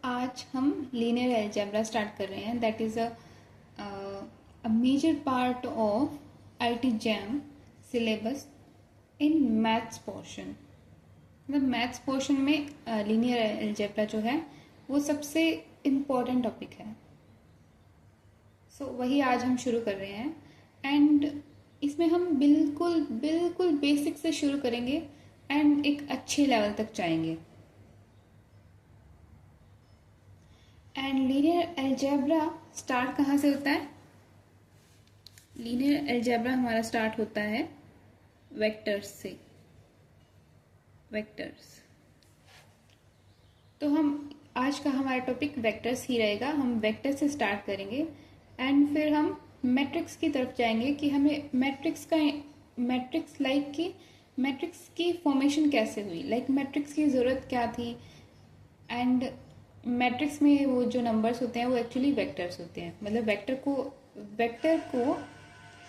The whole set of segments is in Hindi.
आज हम लीनियर अलजेब्रा स्टार्ट कर रहे हैं. That is a major part of IT JAM syllabus in maths portion. मतलब मैथ्स पोर्शन में लीनियर अलजेब्रा जो है वो सबसे इम्पोर्टेंट टॉपिक है. वही आज हम शुरू कर रहे हैं. एंड इसमें हम बिल्कुल बिल्कुल बेसिक से शुरू करेंगे एंड एक अच्छे लेवल तक जाएंगे. एंड लीनियर अलजेब्रा स्टार्ट कहाँ से होता है? लीनियर अलजेब्रा हमारा स्टार्ट होता है वेक्टर्स से. वेक्टर्स. तो हम आज का हमारा टॉपिक वेक्टर्स ही रहेगा. हम वेक्टर से स्टार्ट करेंगे एंड फिर हम मैट्रिक्स की तरफ जाएंगे कि हमें मैट्रिक्स की फॉर्मेशन कैसे हुई, मैट्रिक्स की ज़रूरत क्या थी. एंड मैट्रिक्स में वो जो नंबर्स होते हैं वो एक्चुअली वेक्टर्स होते हैं. मतलब वेक्टर को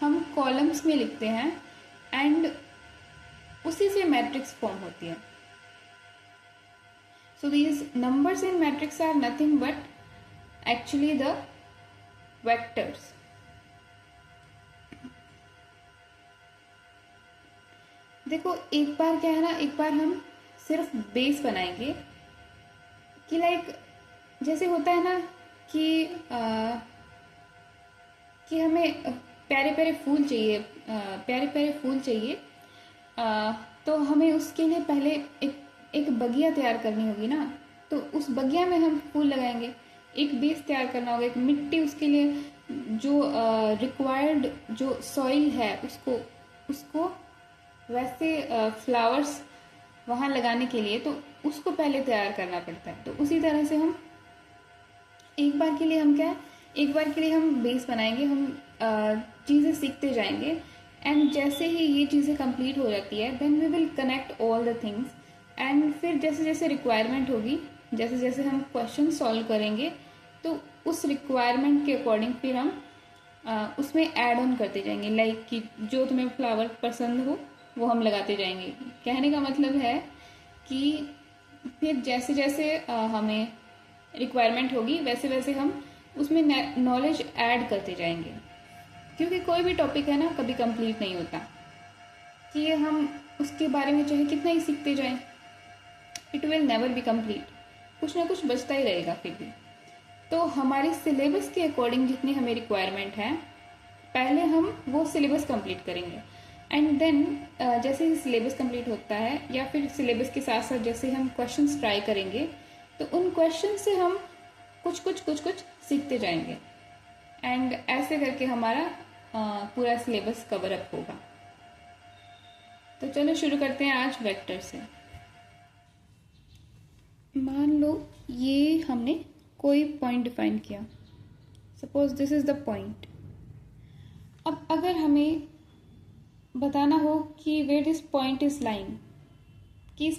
हम कॉलम्स में लिखते हैं एंड उसी से मैट्रिक्स फॉर्म होती है. So these numbers in matrix are nothing but actually the vectors. देखो एक बार क्या है ना, एक बार हम सिर्फ बेस बनाएंगे कि जैसे होता है ना कि हमें प्यारे प्यारे फूल चाहिए. तो हमें उसके लिए पहले एक बगिया तैयार करनी होगी ना. तो उस बगिया में हम फूल लगाएंगे. एक बेस तैयार करना होगा, एक मिट्टी उसके लिए जो रिक्वायर्ड जो सॉइल है उसको वैसे फ्लावर्स वहाँ लगाने के लिए तो उसको पहले तैयार करना पड़ता है. तो उसी तरह से हम एक बार के लिए हम बेस बनाएंगे. हम चीज़ें सीखते जाएंगे एंड जैसे ही ये चीज़ें कंप्लीट हो जाती है then we will connect all the things. And फिर जैसे जैसे रिक्वायरमेंट होगी, जैसे जैसे हम क्वेश्चन सॉल्व करेंगे तो उस रिक्वायरमेंट के अकॉर्डिंग फिर हम उसमें ऐड ऑन करते जाएंगे. कि जो तुम्हें फ्लावर पसंद हो वो हम लगाते जाएंगे. कहने का मतलब है कि फिर जैसे जैसे हमें रिक्वायरमेंट होगी वैसे वैसे हम उसमें नॉलेज ऐड करते जाएंगे. क्योंकि कोई भी टॉपिक है ना कभी कंप्लीट नहीं होता कि हम उसके बारे में चाहे कितना ही सीखते जाएं, it will never be complete. कुछ ना कुछ बचता ही रहेगा फिर भी. तो हमारे सिलेबस के अकॉर्डिंग जितनी हमें रिक्वायरमेंट है पहले हम वो सिलेबस कंप्लीट करेंगे. एंड देन जैसे ही सिलेबस कंप्लीट होता है या फिर सिलेबस के साथ साथ जैसे हम क्वेश्चंस ट्राई करेंगे तो उन क्वेश्चन से हम कुछ सीखते जाएंगे. एंड ऐसे करके हमारा पूरा सिलेबस कवर अप होगा. तो चलो शुरू करते हैं आज वेक्टर से. मान लो ये हमने कोई पॉइंट डिफाइन किया. Suppose this is the point. अब अगर हमें बताना हो कि where this point is lying, कि इस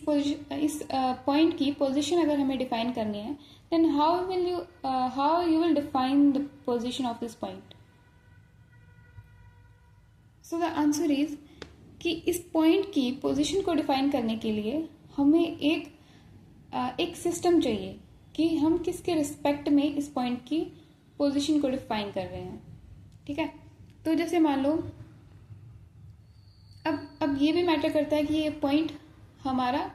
पॉइंट की पोजीशन अगर हमें डिफाइन करनी है then how you will define the position of this point. So the answer is कि इस पॉइंट की पोजीशन को डिफाइन करने के लिए हमें एक सिस्टम चाहिए कि हम किसके रिस्पेक्ट में इस पॉइंट की पोजीशन को डिफाइन कर रहे हैं. ठीक है. तो जैसे मान लो अब ये भी मैटर करता है कि ये पॉइंट हमारा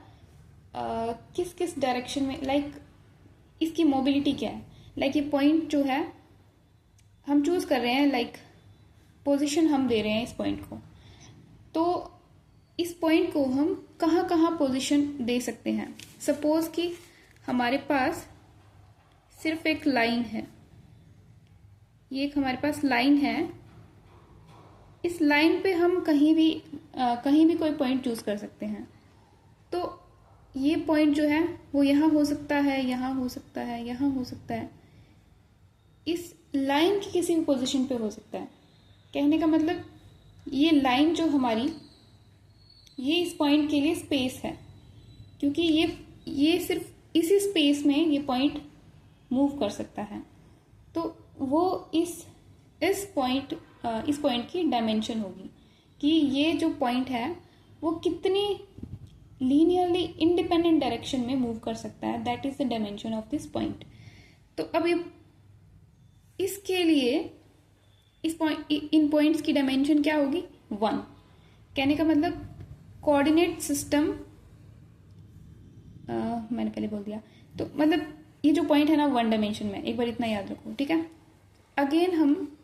किस किस डायरेक्शन में, इसकी मोबिलिटी क्या है. ये पॉइंट जो है हम चूज कर रहे हैं, पोजीशन हम दे रहे हैं इस पॉइंट को. तो इस पॉइंट को हम कहाँ कहाँ पोजीशन दे सकते हैं. सपोज कि हमारे पास सिर्फ एक लाइन है. ये एक हमारे पास लाइन है. इस लाइन पे हम कहीं भी कोई पॉइंट चूज कर सकते हैं. तो ये पॉइंट जो है वो यहाँ हो सकता है, यहाँ हो सकता है, यहाँ हो सकता है. इस लाइन की किसी भी पोजीशन पे हो सकता है. कहने का मतलब ये लाइन जो हमारी ये इस पॉइंट के लिए स्पेस है, क्योंकि ये सिर्फ इसी स्पेस में ये पॉइंट मूव कर सकता है. तो वो इस पॉइंट की डायमेंशन होगी कि ये जो पॉइंट है वो कितनी लीनियरली इंडिपेंडेंट डायरेक्शन में मूव कर सकता है, that is the dimension of this point. तो अब ये इसके लिए इन पॉइंट्स की डायमेंशन क्या होगी? 1। कहने का मतलब कोऑर्डिनेट सिस्टम, मैंने पहले बोल दिया, तो मतलब ये जो पॉइंट है ना 1 डायमेंशन में, एक बार इतना याद रखो, ठीक है। अगेन हम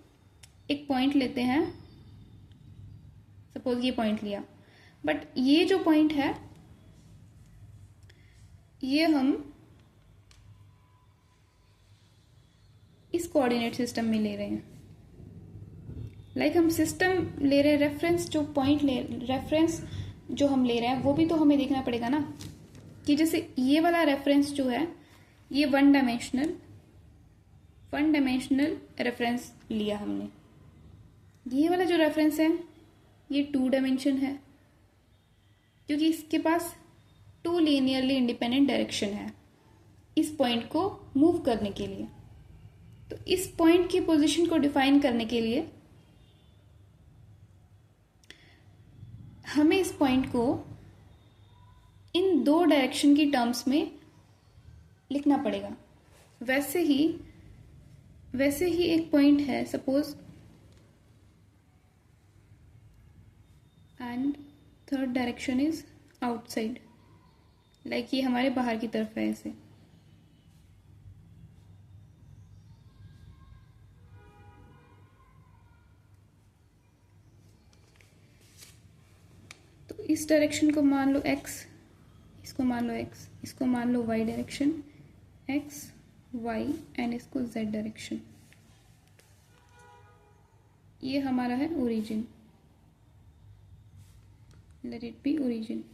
एक पॉइंट लेते हैं, सपोज ये पॉइंट लिया, बट ये जो पॉइंट है ये हम इस कोऑर्डिनेट सिस्टम में ले रहे हैं। लाइक हम सिस्टम ले रहे हैं, रेफरेंस जो पॉइंट रेफरेंस जो हम ले रहे हैं वो भी तो हमें देखना पड़ेगा ना, कि जैसे ये वाला रेफरेंस जो है ये वन डायमेंशनल रेफरेंस लिया हमने। ये वाला जो रेफरेंस है ये 2 डायमेंशन है, क्योंकि इसके पास 2 लीनियरली इंडिपेंडेंट डायरेक्शन है इस पॉइंट को मूव करने के लिए। तो इस पॉइंट की पोजीशन को डिफाइन करने के लिए हमें इस पॉइंट को इन 2 डायरेक्शन की टर्म्स में लिखना पड़ेगा। वैसे ही एक पॉइंट है suppose, and third direction is outside, like ये हमारे बाहर की तरफ है ऐसे। तो इस डायरेक्शन को मान लो x, इसको मान लो x, इसको मान लो y direction x y and इसको z डायरेक्शन। ये हमारा है origin, let it be origin.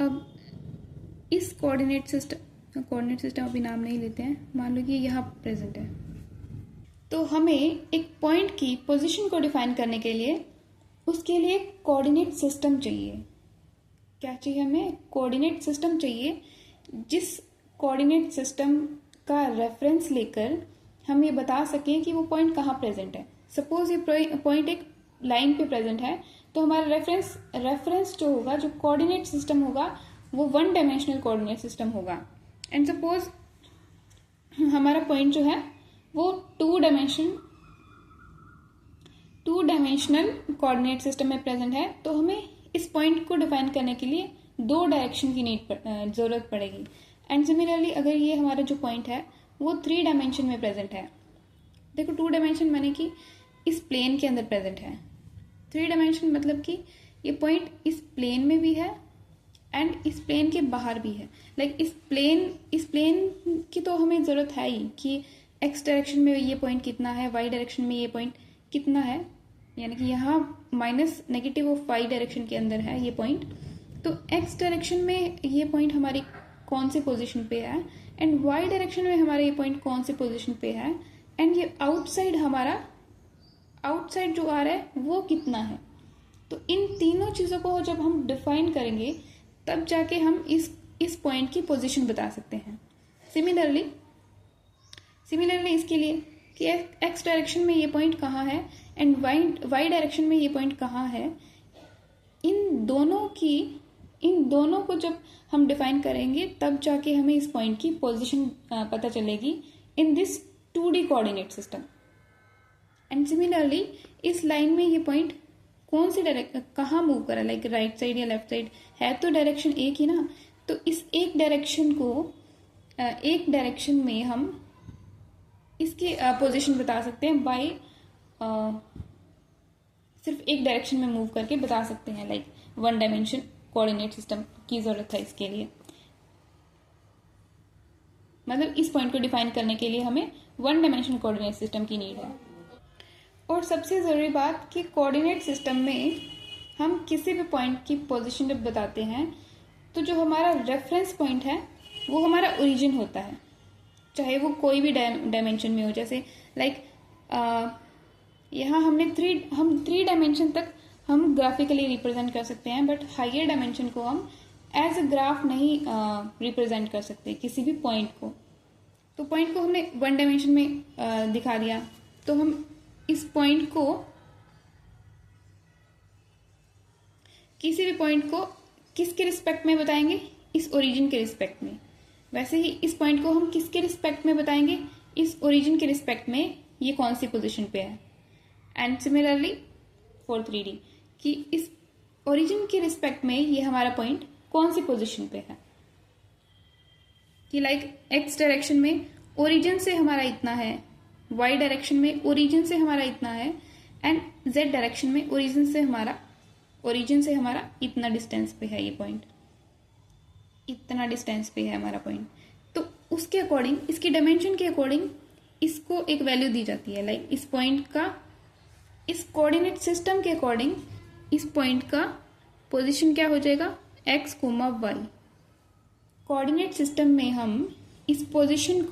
अब इस कोऑर्डिनेट सिस्टम अभी नाम नहीं लेते हैं, मान लो कि यहाँ प्रेजेंट है। तो हमें एक पॉइंट की पोजीशन को डिफाइन करने के लिए उसके लिए कोऑर्डिनेट सिस्टम चाहिए। क्या चाहिए हमें? कोऑर्डिनेट सिस्टम चाहिए, जिस कोऑर्डिनेट सिस्टम का रेफरेंस लेकर हम ये बता सकें कि वो पॉइंट कहाँ प्रेजेंट है। सपोज ये पॉइंट एक लाइन पे प्रेजेंट है, तो हमारा रेफरेंस जो होगा, जो कोऑर्डिनेट सिस्टम होगा, वो 1 डायमेंशनल कोऑर्डिनेट सिस्टम होगा। एंड सपोज हमारा पॉइंट जो है वो 2 डायमेंशनल कोऑर्डिनेट सिस्टम में प्रेजेंट है। तो हमें इस पॉइंट को डिफाइन करने के लिए 2 डायरेक्शन की जरूरत पड़ेगी। एंड सिमिलरली अगर ये हमारा जो पॉइंट है वो 3 डायमेंशन में प्रेजेंट है, देखो 2 डायमेंशन माने कि इस प्लेन के अंदर प्रेजेंट है, 3 डायमेंशन मतलब कि ये पॉइंट इस प्लेन में भी है एंड इस प्लेन के बाहर भी है। लाइक इस प्लेन की तो हमें जरूरत है ही कि एक्स डायरेक्शन में ये पॉइंट कितना है, वाई डायरेक्शन में ये पॉइंट कितना है, यानी कि यहाँ -नेगेटिव ऑफ वाई डायरेक्शन के अंदर है ये पॉइंट। तो एक्स डायरेक्शन में ये पॉइंट हमारी कौन सी पोजीशन पे है एंड वाई डायरेक्शन में हमारा ये पॉइंट कौन सी पोजीशन पे है, एंड ये आउटसाइड जो आ रहा है वो कितना है। तो इन तीनों चीज़ों को जब हम डिफाइन करेंगे तब जाके हम इस पॉइंट की पोजीशन बता सकते हैं। सिमिलरली इसके लिए कि एक्स डायरेक्शन में ये पॉइंट कहाँ है एंड वाई डायरेक्शन में ये पॉइंट कहाँ है, इन दोनों को जब हम डिफाइन करेंगे तब जाके हमें इस पॉइंट की पोजीशन पता चलेगी in this 2D coordinate system. And similarly इस लाइन में ये पॉइंट कौन सी कहाँ मूव कर रहा है, लाइक राइट साइड या लेफ्ट साइड, है तो डायरेक्शन एक ही ना। तो इस एक डायरेक्शन में हम इसकी पोजीशन बता सकते हैं बाय सिर्फ एक डायरेक्शन में मूव करके बता सकते हैं। लाइक 1 डायमेंशन कोऑर्डिनेट सिस्टम की जरूरत है इसके लिए, मतलब इस पॉइंट को डिफाइन करने के लिए हमें 1 डायमेंशन कोऑर्डिनेट सिस्टम की नीड है। और सबसे ज़रूरी बात कि कोऑर्डिनेट सिस्टम में हम किसी भी पॉइंट की पोजीशन जब बताते हैं तो जो हमारा रेफरेंस पॉइंट है वो हमारा ओरिजिन होता है, चाहे वो कोई भी डायमेंशन में हो। जैसे लाइक यहाँ हम 3 डायमेंशन तक हम ग्राफिकली रिप्रेजेंट कर सकते हैं, बट हायर डायमेंशन को हम एज अ ग्राफ नहीं रिप्रेजेंट कर सकते किसी भी पॉइंट को। तो पॉइंट को हमने 1 डायमेंशन में दिखा दिया, तो हम इस पॉइंट को, किसी भी पॉइंट को किसके रिस्पेक्ट में बताएंगे, इस ओरिजिन के रिस्पेक्ट में। वैसे ही इस पॉइंट को हम किसके रिस्पेक्ट में बताएंगे, इस ओरिजिन के रिस्पेक्ट में ये कौन सी पोजीशन पे है। एंड सिमिलरली फॉर 3D कि इस ओरिजिन के रिस्पेक्ट में ये हमारा पॉइंट कौन सी पोजीशन पे है, कि लाइक एक्स डायरेक्शन में ओरिजिन से हमारा इतना है, वाई डायरेक्शन में ओरिजिन से हमारा इतना है, एंड जेड डायरेक्शन में ओरिजिन से हमारा इतना डिस्टेंस पे है ये पॉइंट, इतना डिस्टेंस पे है हमारा पॉइंट। तो उसके अकॉर्डिंग, इसकी डायमेंशन के अकॉर्डिंग इसको एक वैल्यू दी जाती है। लाइक इस पॉइंट का, इस कोऑर्डिनेट सिस्टम के अकॉर्डिंग इस पॉइंट का पोजीशन क्या हो जाएगा, x, y। कोऑर्डिनेट सिस्टम में हम इस पोजीशन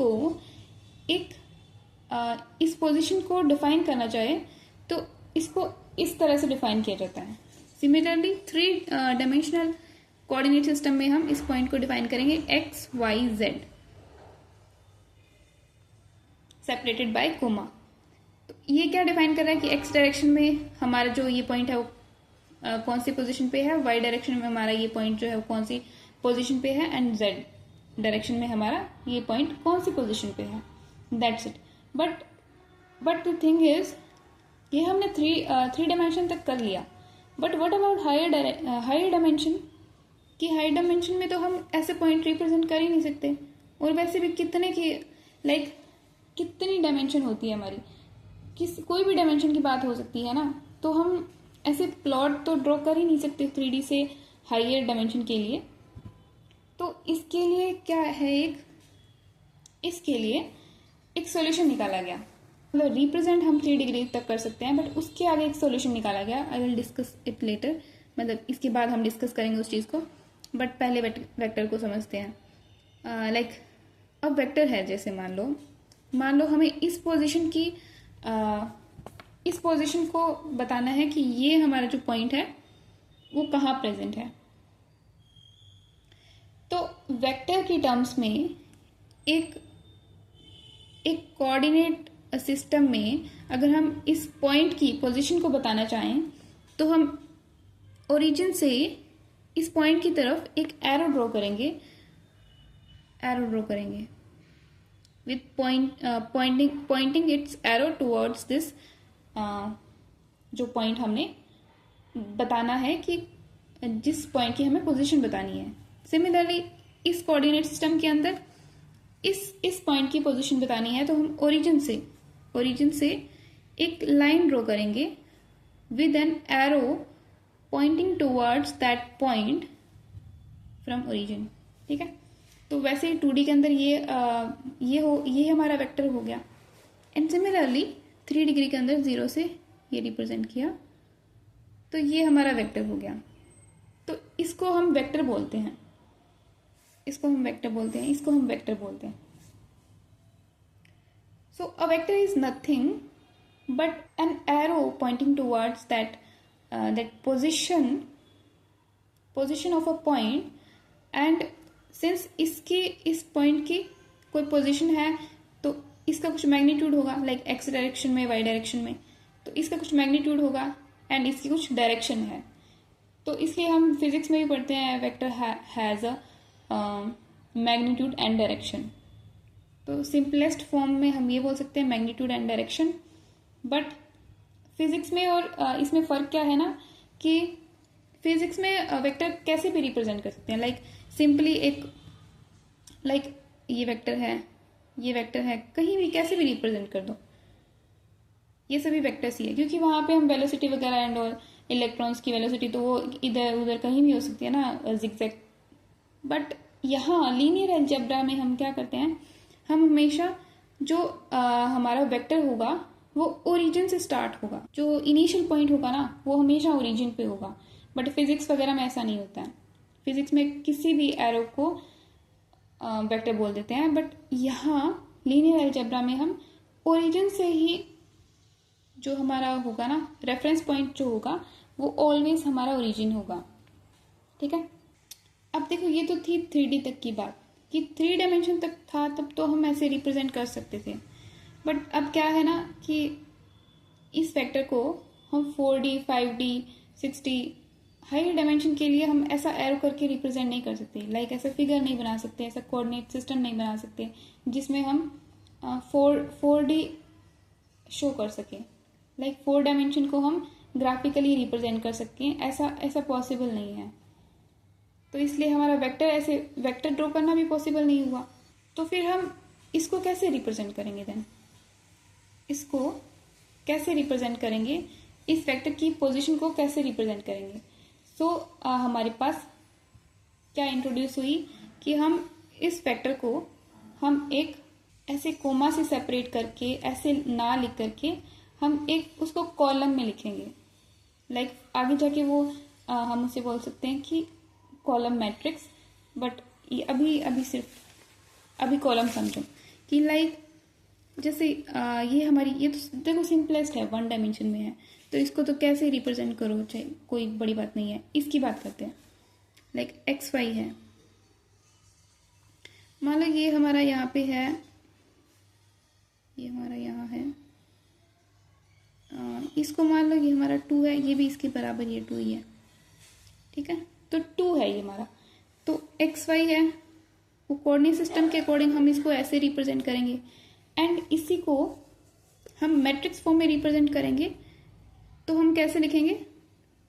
को डिफाइन करना चाहे तो इसको इस तरह से डिफाइन किया जाता है। सिमिलरली 3 डायमेंशनल कोऑर्डिनेट सिस्टम में हम इस पॉइंट को डिफाइन करेंगे x, y, z separated by comma. तो ये क्या डिफाइन कर रहा है कि x डायरेक्शन में हमारा जो ये पॉइंट है वो कौन सी पोजीशन पे है, y डायरेक्शन में हमारा ये पॉइंट जो है वो कौन सी पोजीशन पे है, एंड z डायरेक्शन में हमारा ये पॉइंट कौन सी पोजीशन पे है। That's it. But the thing is, ये हमने थ्री डायमेंशन तक कर लिया, but what about higher dimension, कि हायर डायमेंशन में तो हम ऐसे पॉइंट रिप्रेजेंट कर ही नहीं सकते। और वैसे भी कितने की, लाइक कितनी डायमेंशन होती है हमारी, कोई भी डायमेंशन की बात हो सकती है ना, तो हम ऐसे प्लॉट तो ड्रॉ कर ही नहीं सकते 3D से हायर डायमेंशन के लिए। तो इसके लिए क्या है, इसके लिए एक सॉल्यूशन निकाला गया। मतलब रिप्रेजेंट हम 3 डिग्री तक कर सकते हैं, बट उसके आगे एक सॉल्यूशन निकाला गया। I will discuss it later, मतलब इसके बाद हम डिस्कस करेंगे उस चीज़ को, बट पहले वेक्टर को समझते हैं। लाइक अब वेक्टर है, जैसे मान लो हमें इस पोजीशन को बताना है कि ये हमारा जो पॉइंट है वो कहाँ प्रेजेंट है। तो वेक्टर की टर्म्स में एक कोऑर्डिनेट सिस्टम में अगर हम इस पॉइंट की पोजीशन को बताना चाहें तो हम ओरिजिन से इस पॉइंट की तरफ एक एरो ड्रॉ करेंगे with pointing its arrow towards this, जो पॉइंट हमने बताना है कि जिस पॉइंट की हमें पोजीशन बतानी है। सिमिलरली इस कोऑर्डिनेट सिस्टम के अंदर इस पॉइंट की पोजीशन बतानी है तो हम ओरिजिन से एक लाइन ड्रॉ करेंगे with N arrow pointing towards that point from origin. ठीक है, तो वैसे ही 2D के अंदर ये हमारा वेक्टर हो गया। एंड सिमिलरली 3 डिग्री के अंदर 0 से ये रिप्रेजेंट किया, तो ये हमारा वेक्टर हो गया। तो इसको हम वेक्टर बोलते हैं, इसको हम वेक्टर बोलते हैं। So a vector is nothing but an arrow pointing towards that position of a point, and since इस पॉइंट की कोई पोजीशन है तो इसका कुछ मैग्नीट्यूड होगा, लाइक एक्स डायरेक्शन में, वाई डायरेक्शन में, तो इसका कुछ मैग्नीट्यूड होगा एंड इसकी कुछ डायरेक्शन है। तो इसलिए हम फिजिक्स में भी पढ़ते हैं vector has a magnitude and direction. तो सिंपलेस्ट फॉर्म में हम ये बोल सकते हैं magnitude and direction. But physics में और इसमें फ़र्क क्या है ना, कि फिजिक्स में वेक्टर कैसे भी रिप्रेजेंट कर सकते हैं, लाइक सिंपली ये वेक्टर है, कहीं भी कैसे भी रिप्रेजेंट कर दो, ये सभी वेक्टर्स ही है, क्योंकि वहाँ पे हम वेलोसिटी वगैरह एंड और इलेक्ट्रॉन्स की वेलोसिटी तो वो इधर उधर कहीं भी हो सकती है ना, जिगजैग। बट यहाँ लीनियर अलजेब्रा में हम क्या करते हैं, हम हमेशा जो हमारा वेक्टर होगा वो ओरिजिन से स्टार्ट होगा, जो इनिशियल पॉइंट होगा ना वो हमेशा ओरिजिन पे होगा। बट फिजिक्स वगैरह में ऐसा नहीं होता है, फिजिक्स में किसी भी एरो को वेक्टर बोल देते हैं, बट यहाँ लीनियर अलजेब्रा में हम ओरिजिन से ही जो हमारा होगा ना रेफरेंस पॉइंट जो होगा वो ऑलवेज हमारा ओरिजिन होगा। ठीक है, अब देखो ये तो थी 3D तक की बात, कि 3 डायमेंशन तक था तब तो हम ऐसे रिप्रेजेंट कर सकते थे। बट अब क्या है ना कि इस वेक्टर को हम 4D 5D 6D higher dimension के लिए हम ऐसा एरो करके रिप्रेजेंट नहीं कर सकते, लाइक ऐसा फिगर नहीं बना सकते, ऐसा कोऑर्डिनेट सिस्टम नहीं बना सकते जिसमें हम 4D शो कर सकें, लाइक 4 डायमेंशन को हम ग्राफिकली रिप्रेजेंट कर सकते हैं, ऐसा पॉसिबल नहीं है। तो इसलिए हमारा वेक्टर ड्रॉ करना भी पॉसिबल नहीं हुआ। तो फिर हम इसको कैसे रिप्रेजेंट करेंगे देन? इसको कैसे रिप्रेजेंट करेंगे, इस वेक्टर की पोजीशन को कैसे रिप्रेजेंट करेंगे? सो हमारे पास क्या इंट्रोड्यूस हुई कि हम इस वेक्टर को हम एक ऐसे कोमा से सेपरेट करके, ऐसे ना लिख करके हम एक उसको कॉलम में लिखेंगे, लाइक आगे जाके वो हम उसे बोल सकते हैं कि कॉलम मैट्रिक्स, बट अभी सिर्फ अभी कॉलम समझो कि लाइक जैसे ये तो देखो सिंपलेस्ट है, 1 डायमेंशन में है, तो इसको तो कैसे रिप्रेजेंट करो, चाहे कोई बड़ी बात नहीं है। इसकी बात करते हैं, लाइक XY है, मान लो ये हमारा यहाँ पे है, ये हमारा यहाँ है, इसको मान लो ये हमारा 2 है, ये भी इसके बराबर ये 2 ही है, ठीक है। तो 2 है ये हमारा, तो XY है, वो कोऑर्डिनेट सिस्टम के अकॉर्डिंग हम इसको ऐसे रिप्रेजेंट करेंगे, एंड इसी को हम मैट्रिक्स फॉर्म में रिप्रेजेंट करेंगे। तो हम कैसे लिखेंगे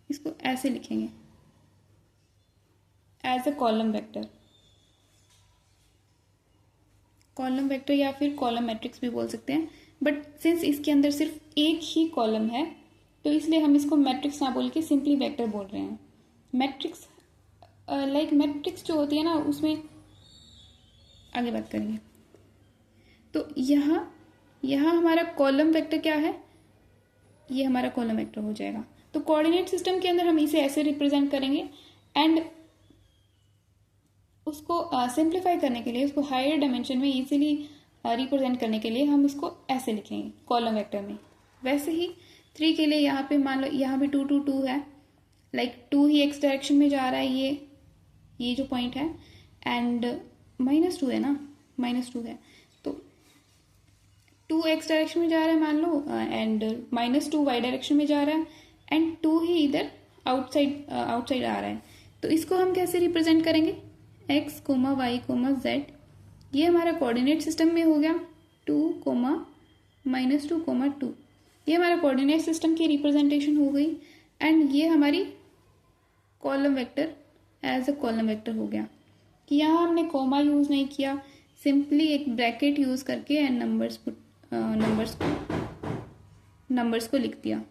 इसको? ऐसे लिखेंगे, एज अ कॉलम वेक्टर या फिर कॉलम मैट्रिक्स भी बोल सकते हैं, बट सिंस इसके अंदर सिर्फ एक ही कॉलम है तो इसलिए हम इसको मैट्रिक्स ना बोल के सिंपली वेक्टर बोल रहे हैं। मैट्रिक्स लाइक मैट्रिक्स जो होती है ना, उसमें आगे बात करेंगे। तो यहाँ हमारा कॉलम वेक्टर क्या है, ये हमारा कॉलम वेक्टर हो जाएगा। तो कोऑर्डिनेट सिस्टम के अंदर हम इसे ऐसे रिप्रेजेंट करेंगे, एंड उसको सिंप्लीफाई करने के लिए, उसको हायर डायमेंशन में इजीली रिप्रेजेंट करने के लिए हम इसको ऐसे लिखेंगे कॉलम वेक्टर में। वैसे ही 3 के लिए यहाँ पे मान लो यहाँ पे 2 2 2 है, लाइक 2 ही x डायरेक्शन में जा रहा है, ये जो पॉइंट है, एंड -2 है ना, -2 है, तो 2 x डायरेक्शन में जा रहा है मान लो, एंड -2 y डायरेक्शन में जा रहा है, एंड 2 ही इधर आउटसाइड आ रहा है। तो इसको हम कैसे रिप्रेजेंट करेंगे? x, y, z, ये हमारा कोऑर्डिनेट सिस्टम में हो गया 2, -2, 2, ये हमारा कोऑर्डिनेट सिस्टम की रिप्रेजेंटेशन हो गई, एंड ये हमारी column vector as a column vector हो गया कि यहाँ हमने कॉमा यूज नहीं किया, सिंपली एक ब्रैकेट यूज करके एंड नंबर्स को लिख दिया।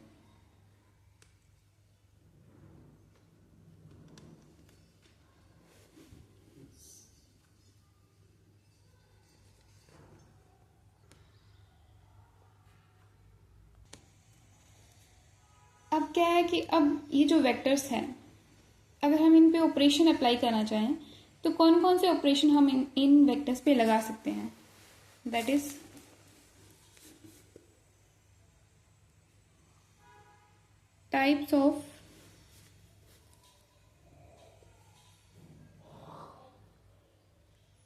अब क्या है कि अब ये जो वेक्टर्स हैं, अगर हम इन पे ऑपरेशन अप्लाई करना चाहें तो कौन कौन से ऑपरेशन हम इन वेक्टर्स पे लगा सकते हैं? That is types of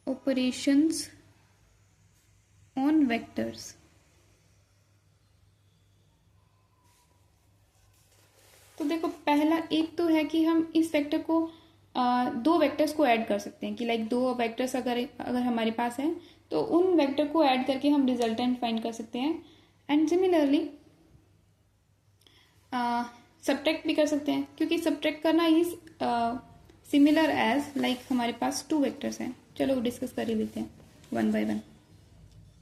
operations on vectors. तो देखो पहला एक तो है कि हम इस वेक्टर को 2 वेक्टर्स को ऐड कर सकते हैं कि लाइक 2 वेक्टर्स अगर हमारे पास है तो उन वेक्टर को ऐड करके हम रिजल्टेंट फाइंड कर सकते हैं, एंड सिमिलरली सब्ट्रैक्ट भी कर सकते हैं, क्योंकि सब्ट्रैक्ट करना इज सिमिलर एज लाइक हमारे पास 2 वेक्टर्स हैं। चलो डिस्कस कर ही लेते हैं 1 by 1।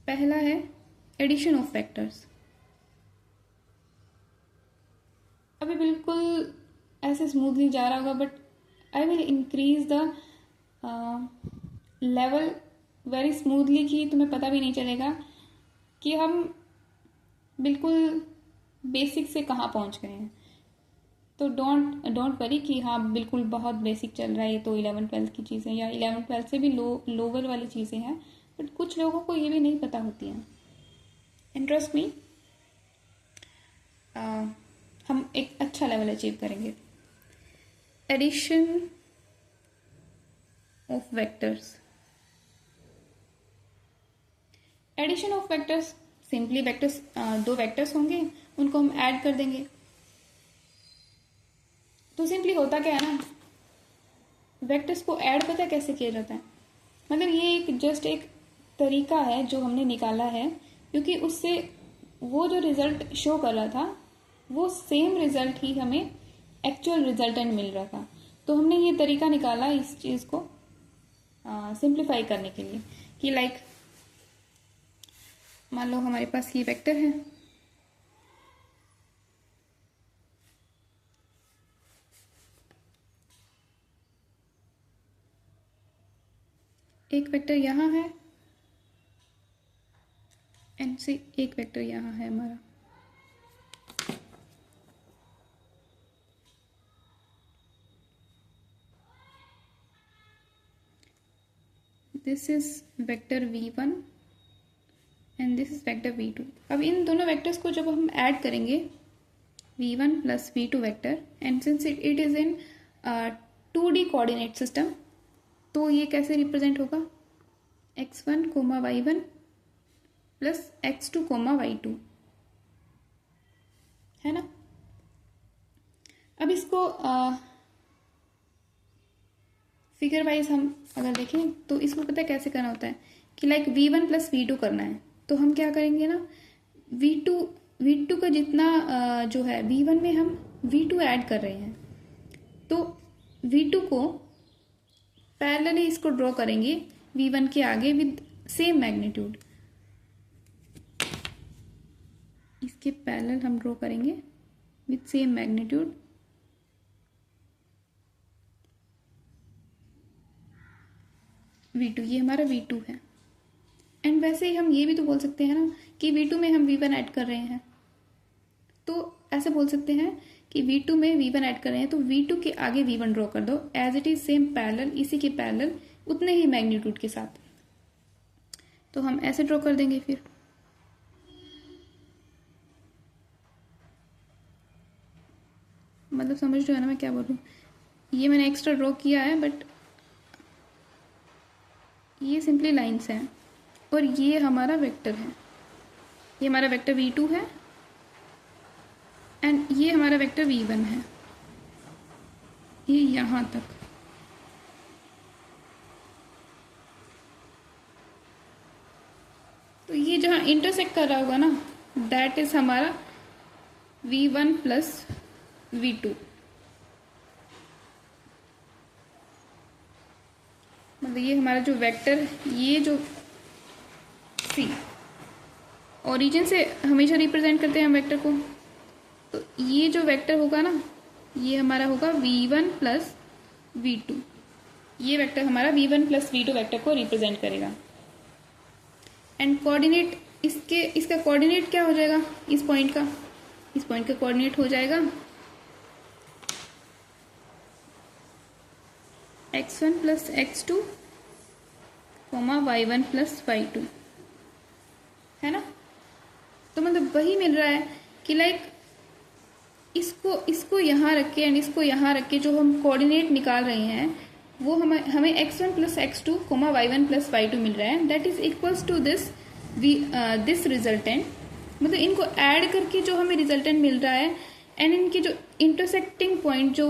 पहला है एडिशन ऑफ वेक्टर्स। अभी बिल्कुल ऐसे स्मूथली जा रहा होगा, but I will increase the level very smoothly कि तुम्हें पता भी नहीं चलेगा कि हम बिल्कुल बेसिक से कहाँ पहुँच गए हैं। तो डोंट वरी कि हाँ बिल्कुल बहुत बेसिक चल रहा है, ये तो 11th-12th की चीज़ें या 11th-12th से भी लोअर वाली चीज़ें हैं, बट कुछ लोगों को ये भी नहीं पता होती हैं। इंटरेस्ट मी, हम एक अच्छा लेवल अचीव करेंगे। Addition of vectors. Addition of vectors simply vectors 2 vectors होंगे, उनको हम ऐड कर देंगे। तो सिंपली होता क्या है ना, वेक्टर्स को ऐड पता है कैसे किया जाता है, मतलब ये एक जस्ट एक तरीका है जो हमने निकाला है, क्योंकि उससे वो जो रिजल्ट शो कर रहा था वो सेम रिजल्ट ही हमें एक्चुअल रिजल्टेंट मिल रहा था। तो हमने ये तरीका निकाला इस चीज़ को सिंप्लीफाई करने के लिए कि लाइक मान लो हमारे पास ये वेक्टर है, एक वेक्टर यहाँ है एंड से एक वेक्टर यहाँ है हमारा। This is vector v1 and this is vector v2। अब इन दोनों वेक्टर्स को जब हम ऐड करेंगे v1 plus v2 vector, and since it is in 2D coordinate system, तो ये कैसे रिप्रेजेंट होगा, x1 y1 plus x2 y2, है ना। अब इसको फिगर वाइज हम अगर देखें तो इसको पता है कैसे करना होता है कि लाइक v1 प्लस v2 करना है, तो हम क्या करेंगे ना, v2 का जितना जो है v1 में हम v2 ऐड कर रहे हैं, तो v2 को पैरेलली इसको ड्रॉ करेंगे v1 के आगे विद सेम मैग्नीट्यूड, इसके पैरेलल हम ड्रॉ करेंगे विद सेम मैग्नीट्यूड। v2 ये हमारा v2 है, एंड वैसे ही हम ये भी तो बोल सकते हैं ना कि v2 में हम v1 ऐड कर रहे हैं, तो ऐसे बोल सकते हैं कि v2 में v1 ऐड कर रहे हैं तो v2 के आगे v1 ड्रॉ कर दो as it is same parallel, इसी के पैरेलल उतने ही मैग्नीट्यूड के साथ। तो हम ऐसे ड्रॉ कर देंगे फिर, मतलब समझ रहे हो ना मैं क्या बोलूँ, ये मैंने एक्स्ट्रा ड्रॉ किया है बट ये सिंपली लाइंस हैं, और ये हमारा वेक्टर है, ये हमारा वेक्टर v2 है एंड ये हमारा वेक्टर v1 है, ये यहाँ तक। तो ये जहाँ इंटरसेक्ट कर रहा होगा ना, दैट इज हमारा v1 प्लस v2, मतलब ये हमारा जो वेक्टर, ये जो सी ओरिजिन से हमेशा रिप्रेजेंट करते हैं हम वेक्टर को, तो ये जो वेक्टर होगा ना ये हमारा होगा v1 प्लस v2, ये वेक्टर हमारा v1 प्लस v2 वेक्टर को रिप्रेजेंट करेगा। एंड कोऑर्डिनेट इसका कोऑर्डिनेट क्या हो जाएगा, इस पॉइंट का कोऑर्डिनेट हो जाएगा x1 plus x2 y1 plus y2, है ना। तो मतलब वही मिल रहा है कि लाइक इसको यहाँ रख के एंड इसको यहाँ रख के जो हम कोऑर्डिनेट निकाल रहे हैं वो हमें x1 plus x2 y1 plus y2 मिल रहा है, that is equals to this resultant. मतलब इनको ऐड करके जो हमें रिजल्टेंट मिल रहा है एंड इनके जो इंटरसेक्टिंग पॉइंट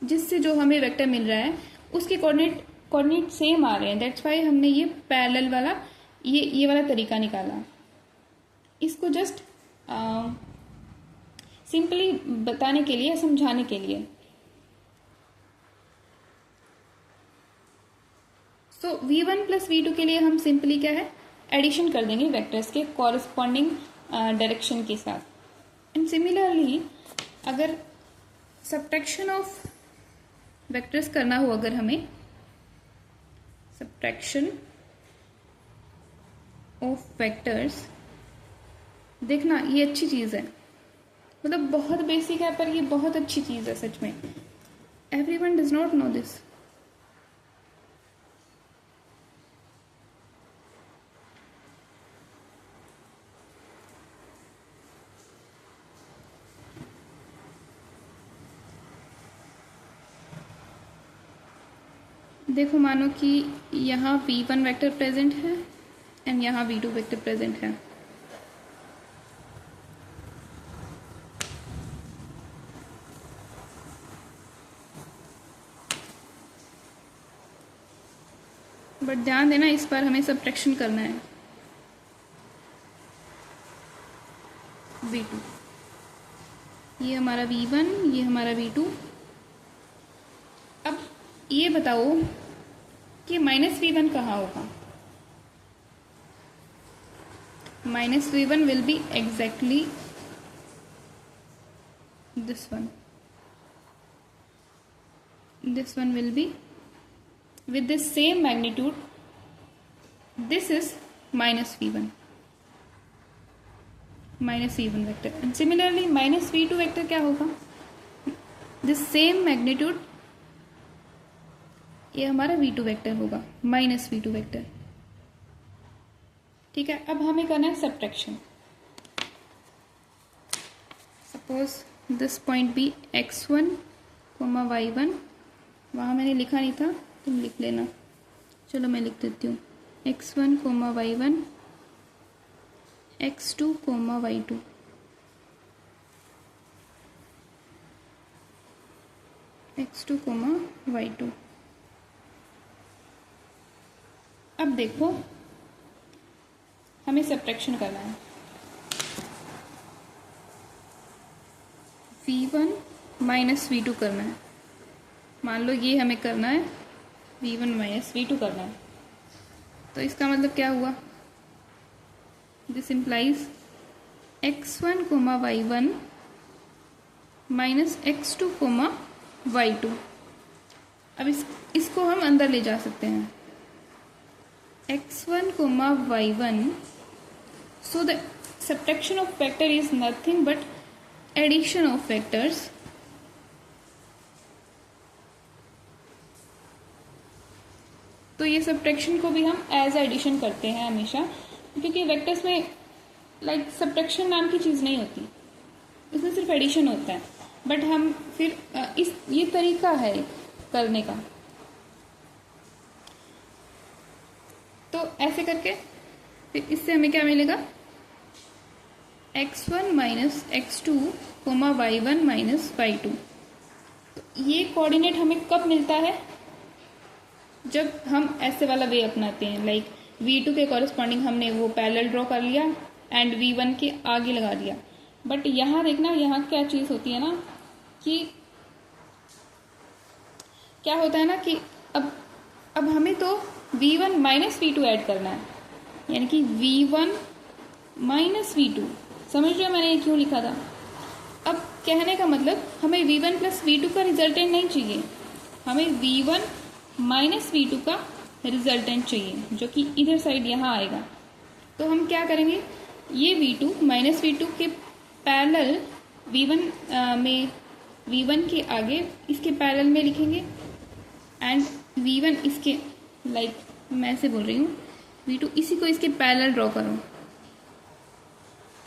जिससे जो हमें वेक्टर मिल रहा है उसके कोऑर्डिनेट सेम आ रहे हैं, दैट्स वाई हमने ये पैरेलल वाला ये वाला तरीका निकाला। इसको जस्ट सिंपली बताने के लिए, समझाने के लिए। सो v1 प्लस v2 के लिए हम सिंपली क्या है, एडिशन कर देंगे वेक्टर्स के कॉरस्पॉन्डिंग डायरेक्शन के साथ। एंड सिमिलरली अगर सब्ट्रैक्शन ऑफ वेक्टर्स करना हो, अगर हमें सब्ट्रैक्शन ऑफ वेक्टर्स, देखना ये अच्छी चीज़ है, मतलब बहुत बेसिक है पर ये बहुत अच्छी चीज़ है सच में। Everyone does not know this. देखो मानो कि यहाँ v1 वेक्टर प्रेजेंट है एंड यहाँ v2 वेक्टर प्रेजेंट है। बट ध्यान देना इस बार हमें सब्ट्रैक्शन करना है। V2, ये हमारा V1, ये हमारा V2। अब ये बताओ कि -V1 कहाँ होगा? -V1 will be exactly this one. This one will be with the same magnitude. This is -V1 vector, and similarly -V2 vector क्या होगा? The same magnitude, ये हमारा V2 वेक्टर होगा, -V2 वेक्टर। ठीक है, अब हमें करना है subtraction. Suppose this point be x1, y1, वहाँ मैंने लिखा नहीं था, तुम लिख लेना। चलो मैं लिख देती हूँ, x1, y1, x2, y2। x2, y2। अब देखो हमें सब्ट्रैक्शन करना है। V1 माइनस V2 करना है। मान लो ये हमें करना है, V1 माइनस V2 करना है। तो इसका मतलब क्या हुआ? This implies x1, y1 minus x2, y2। अब इसको हम अंदर ले जा सकते हैं। x1, y1, so the subtraction of vector is nothing but addition of vectors। तो ये सब्ट्रैक्शन को भी हम एज एडिशन करते हैं हमेशा, क्योंकि वेक्टर्स में लाइक सब्ट्रैक्शन नाम की चीज़ नहीं होती, इसमें सिर्फ एडिशन होता है। बट हम फिर ये तरीका है करने का। तो ऐसे करके फिर इससे हमें क्या मिलेगा? x1 minus x2, y1 minus y2। तो ये कोऑर्डिनेट हमें कब मिलता है? जब हम ऐसे वाला वे अपनाते हैं, लाइक V2 के कॉरेस्पॉन्डिंग हमने वो पैरेलल ड्रॉ कर लिया एंड V1 के आगे लगा दिया। बट यहाँ देखना, यहाँ क्या चीज़ होती है ना कि क्या होता है ना कि अब हमें तो V1 माइनस V2 ऐड करना है, यानी कि V1 माइनस V2। समझ रहे हो मैंने ये क्यों लिखा था? अब कहने का मतलब हमें V1 प्लस V2 का रिजल्टेंट नहीं चाहिए, हमें V1 माइनस V2 का रिजल्टेंट चाहिए, जो कि इधर साइड यहाँ आएगा। तो हम क्या करेंगे, ये V2 माइनस V2 के पैरेलल V1 के आगे इसके पैरेलल में लिखेंगे एंड V1 इसके, लाइक मैं ऐसे बोल रही हूँ, V2 इसी को इसके पैरेलल ड्रॉ करो,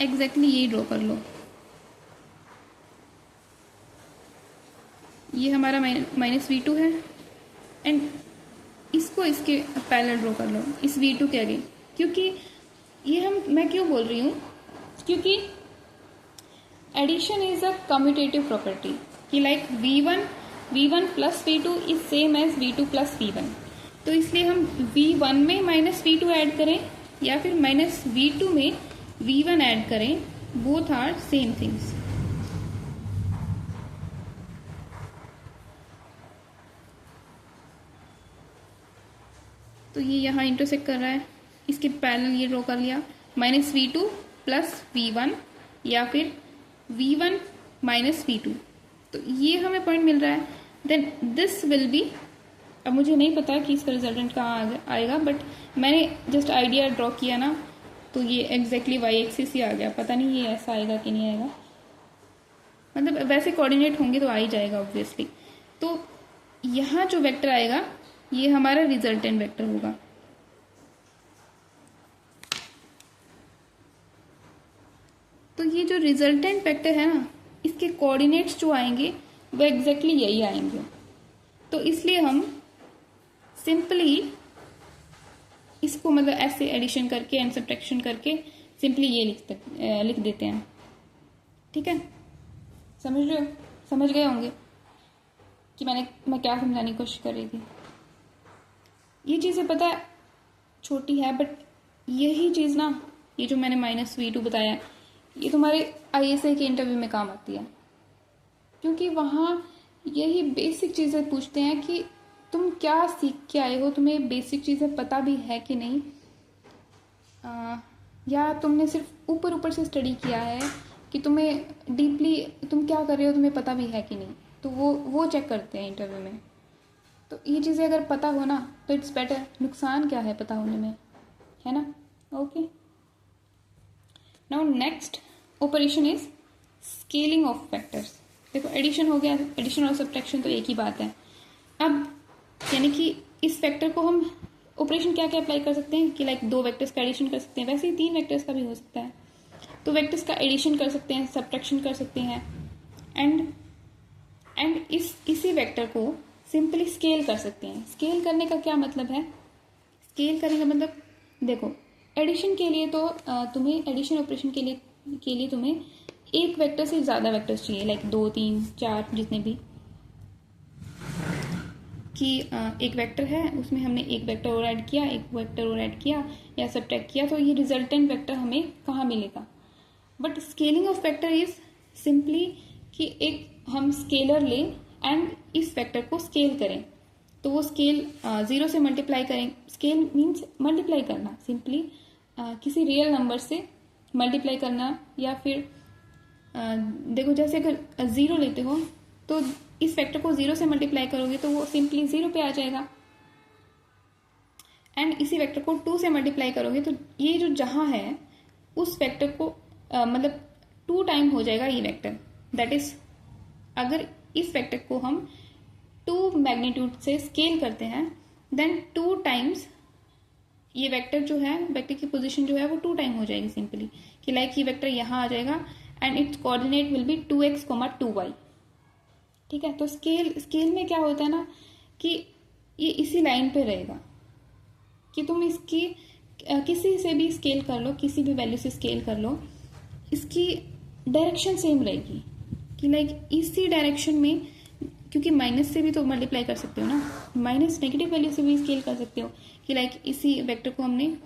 एग्जैक्टली यही ड्रॉ कर लो। ये हमारा माइनस V2 है एंड इसको इसके पैरेलल ड्रॉ कर लो इस V2 के आगे। क्योंकि ये मैं क्यों बोल रही हूँ, क्योंकि addition is a commutative property कि like V1 plus V2 is same as V2 plus V1। तो इसलिए हम V1 में माइनस V2 ऐड करें या फिर माइनस V2 में V1 ऐड करें, बोथ आर सेम थिंग्स। तो ये यहाँ इंटरसेक्ट कर रहा है, इसके पैरेलल ये ड्रॉ कर लिया, माइनस V2 प्लस V1 या फिर V1 माइनस V2। तो ये हमें पॉइंट मिल रहा है। देन दिस विल बी, अब मुझे नहीं पता कि इसका रिजल्टेंट कहाँ आएगा, बट मैंने जस्ट आइडिया ड्रॉ किया ना, तो ये एग्जैक्टली y एक्सिस ही आ गया। पता नहीं ये ऐसा आएगा कि नहीं आएगा, मतलब वैसे कोऑर्डिनेट होंगे तो आ ही जाएगा ऑब्वियसली। तो यहाँ जो वेक्टर आएगा ये हमारा रिजल्टेंट वेक्टर होगा। तो ये जो रिजल्टेंट वेक्टर है ना, इसके कोऑर्डिनेट्स जो आएंगे वो एग्जैक्टली यही आएंगे। तो इसलिए हम सिंपली इसको मतलब ऐसे एडिशन करके एंड सब्ट्रैक्शन करके सिंपली ये लिख देते हैं। ठीक है, समझ रहे हो? समझ गए होंगे कि मैं क्या समझाने की कोशिश कर रही थी। ये चीज़ें पता है छोटी है, बट यही चीज़ ना, ये जो मैंने -V2 बताया, ये तुम्हारे ISA के इंटरव्यू में काम आती है, क्योंकि वहाँ यही बेसिक चीज़ें पूछते हैं कि तुम क्या सीख के आए हो, तुम्हें बेसिक चीज़ें पता भी है कि नहीं, या तुमने सिर्फ ऊपर ऊपर से स्टडी किया है, कि तुम्हें डीपली तुम क्या कर रहे हो तुम्हें पता भी है कि नहीं। तो वो चेक करते हैं इंटरव्यू में। तो ये चीज़ें अगर पता हो ना तो इट्स बेटर। नुकसान क्या है पता होने में, है ना। Okay, now next operation is scaling of factors. देखो एडिशन हो गया, एडिशन और सब्ट्रैक्शन तो एक ही बात है। अब यानी कि इस फैक्टर को हम ऑपरेशन क्या क्या अप्लाई कर सकते हैं कि लाइक 2 वेक्टर्स का एडिशन कर सकते हैं, वैसे ही 3 वेक्टर्स का भी हो सकता है। तो वेक्टर्स का एडिशन कर सकते हैं, सब्ट्रैक्शन कर सकते हैं, एंड इसी वेक्टर को सिंपली स्केल कर सकते हैं। स्केल करने का क्या मतलब है? स्केल करने का मतलब देखो, एडिशन के लिए तो तुम्हें एडिशन ऑपरेशन के लिए तुम्हें एक वेक्टर से ज़्यादा वेक्टर्स चाहिए, लाइक 2, 3, 4 जितने भी, कि एक वेक्टर है उसमें हमने एक वेक्टर और ऐड किया, एक वेक्टर और ऐड किया या सब्ट्रैक्ट किया, तो ये रिजल्टेंट वेक्टर हमें कहाँ मिलेगा। But scaling of vector is simply कि एक हम स्केलर लें एंड इस वेक्टर को स्केल करें। तो वो स्केल 0 से मल्टीप्लाई करें। स्केल मीन्स मल्टीप्लाई करना, सिंपली किसी रियल नंबर से मल्टीप्लाई करना, या फिर देखो जैसे अगर 0 लेते हो तो इस वेक्टर को 0 से मल्टीप्लाई करोगे तो वो सिंपली 0 पे आ जाएगा, एंड इसी वेक्टर को 2 से मल्टीप्लाई करोगे तो ये जो जहां है उस वेक्टर को मतलब 2 टाइम हो जाएगा ये वेक्टर। दैट इज अगर इस वेक्टर को हम 2 मैग्नीट्यूड से स्केल करते हैं देन 2 टाइम्स ये वेक्टर जो है, वेक्टर की पोजीशन जो है वो 2 टाइम हो जाएगी सिंपली, कि लाइक ये वेक्टर यहाँ आ जाएगा and it's coordinate will be 2x, 2y। ठीक है, तो स्केल में क्या होता है ना कि ये इसी लाइन पे रहेगा, कि तुम इसकी किसी से भी स्केल कर लो, किसी भी वैल्यू से स्केल कर लो, इसकी डायरेक्शन सेम रहेगी, कि लाइक इसी डायरेक्शन में, क्योंकि माइनस से भी तो मल्टीप्लाई कर सकते हो ना, माइनस नेगेटिव वैल्यू से भी स्केल कर सकते हो, कि लाइक इसी वेक्टर को हमने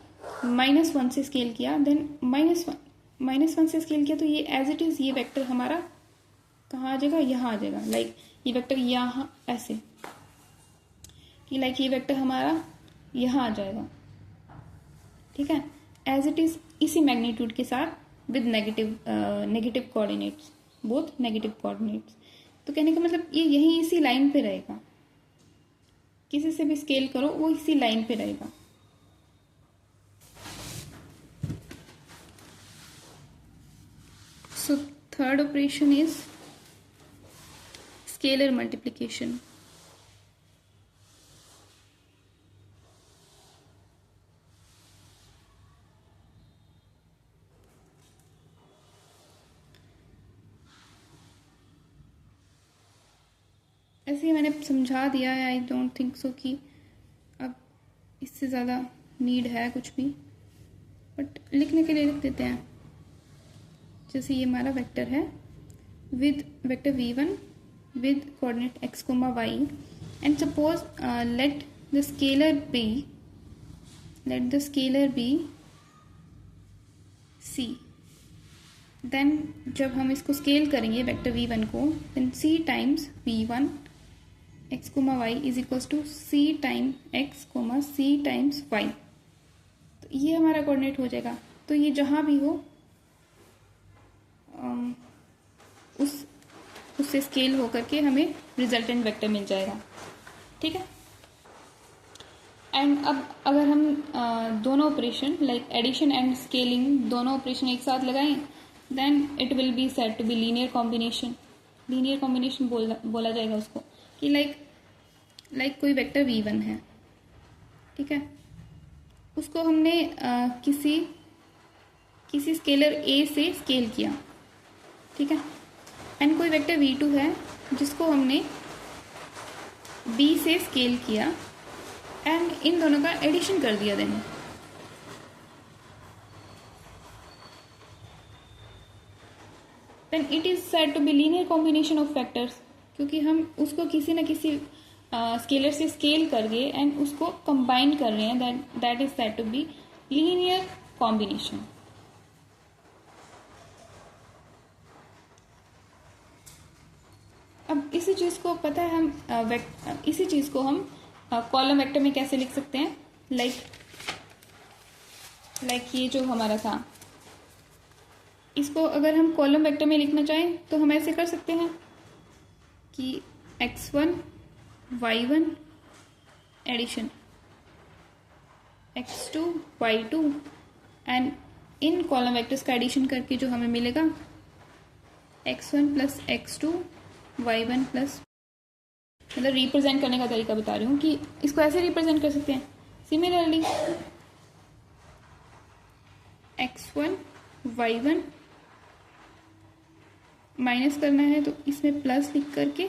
-1 से स्केल किया, देन -1 से स्केल किया, तो ये एज इट इज ये वेक्टर हमारा कहाँ आ जाएगा, यहाँ आ जाएगा। लाइक ये वेक्टर यहाँ ऐसे, कि लाइक ये वेक्टर हमारा यहाँ आ जाएगा। ठीक है, एज इट इज इसी मैग्नीट्यूड के साथ with negative coordinates, both negative coordinates. तो कहने का मतलब ये यही इसी लाइन पे रहेगा, किसी से भी स्केल करो वो इसी लाइन पे रहेगा। So third operation is scalar multiplication. ऐसे ही मैंने समझा दिया है, आई डोंट थिंक सो कि अब इससे ज़्यादा नीड है कुछ भी, बट लिखने के लिए लिख देते हैं। जैसे ये हमारा वेक्टर है with vector v1 with coordinate x, y, and suppose let the scalar be c। then जब हम इसको स्केल करेंगे वेक्टर v1 को, then c times v1 x, y is equals to c time x, c times y। तो ये हमारा कोऑर्डिनेट हो जाएगा। तो ये जहाँ भी हो उससे स्केल होकर के हमें रिजल्टेंट वेक्टर मिल जाएगा। ठीक है, एंड अब अगर हम दोनों operation like addition and scaling दोनों ऑपरेशन एक साथ लगाएं, then it will be said to be linear combination. Linear combination बोला जाएगा उसको, कि लाइक कोई वेक्टर v1 है, ठीक है, उसको हमने किसी स्केलर a से स्केल किया, ठीक है, एंड कोई वेक्टर v2 है जिसको हमने b से स्केल किया एंड इन दोनों का एडिशन कर दिया। Then it is said to be linear combination of factors, क्योंकि हम उसको किसी न किसी स्केलर से स्केल करके एंड उसको कंबाइन कर रहे हैं, that is said to be linear combination. अब इसी चीज को पता है हम इसी चीज को हम कॉलम वेक्टर में कैसे लिख सकते हैं, लाइक ये जो हमारा था, इसको अगर हम कॉलम वेक्टर में लिखना चाहें तो हम ऐसे कर सकते हैं कि x1 y1 addition x2 y2 and इन कॉलम वेक्टर्स का एडिशन करके जो हमें मिलेगा x1 plus x2 y1 plus, मतलब रिप्रेजेंट करने का तरीका बता रही हूँ कि इसको ऐसे रिप्रेजेंट कर सकते हैं। सिमिलरली x1 y1 माइनस करना है तो इसमें प्लस लिख करके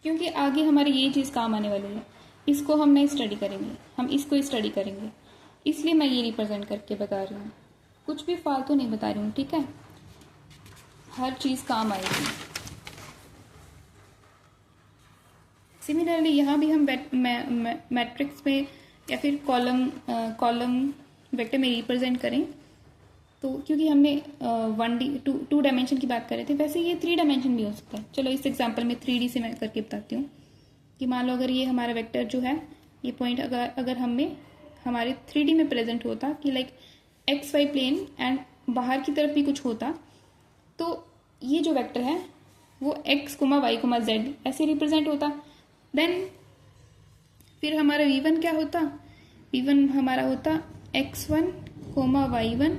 क्योंकि आगे हमारी ये चीज़ काम आने वाली है, इसको हम नहीं स्टडी करेंगे, हम इसको स्टडी करेंगे, इसलिए मैं ये रिप्रेजेंट करके बता रही हूँ, कुछ भी फालतू नहीं बता रही हूँ, ठीक है, हर चीज़ काम आएगी। सिमिलरली यहाँ भी हम मैट्रिक्स में या फिर कॉलम वेक्टर में रिप्रेजेंट करें तो, क्योंकि हमने 1D 2 डायमेंशन की बात कर रहे थे, वैसे ये 3 डायमेंशन भी हो सकता है। चलो इस एग्जांपल में 3D से मैं करके बताती हूँ कि मान लो अगर ये हमारा वेक्टर जो है, ये पॉइंट अगर हमें हमारे 3D में प्रेजेंट होता कि लाइक XY प्लेन एंड बाहर की तरफ भी कुछ होता, तो ये जो वेक्टर है वो x, y, z ऐसे रिप्रेजेंट होता। देन फिर हमारा v1 क्या होता, v1 हमारा होता x1, y1,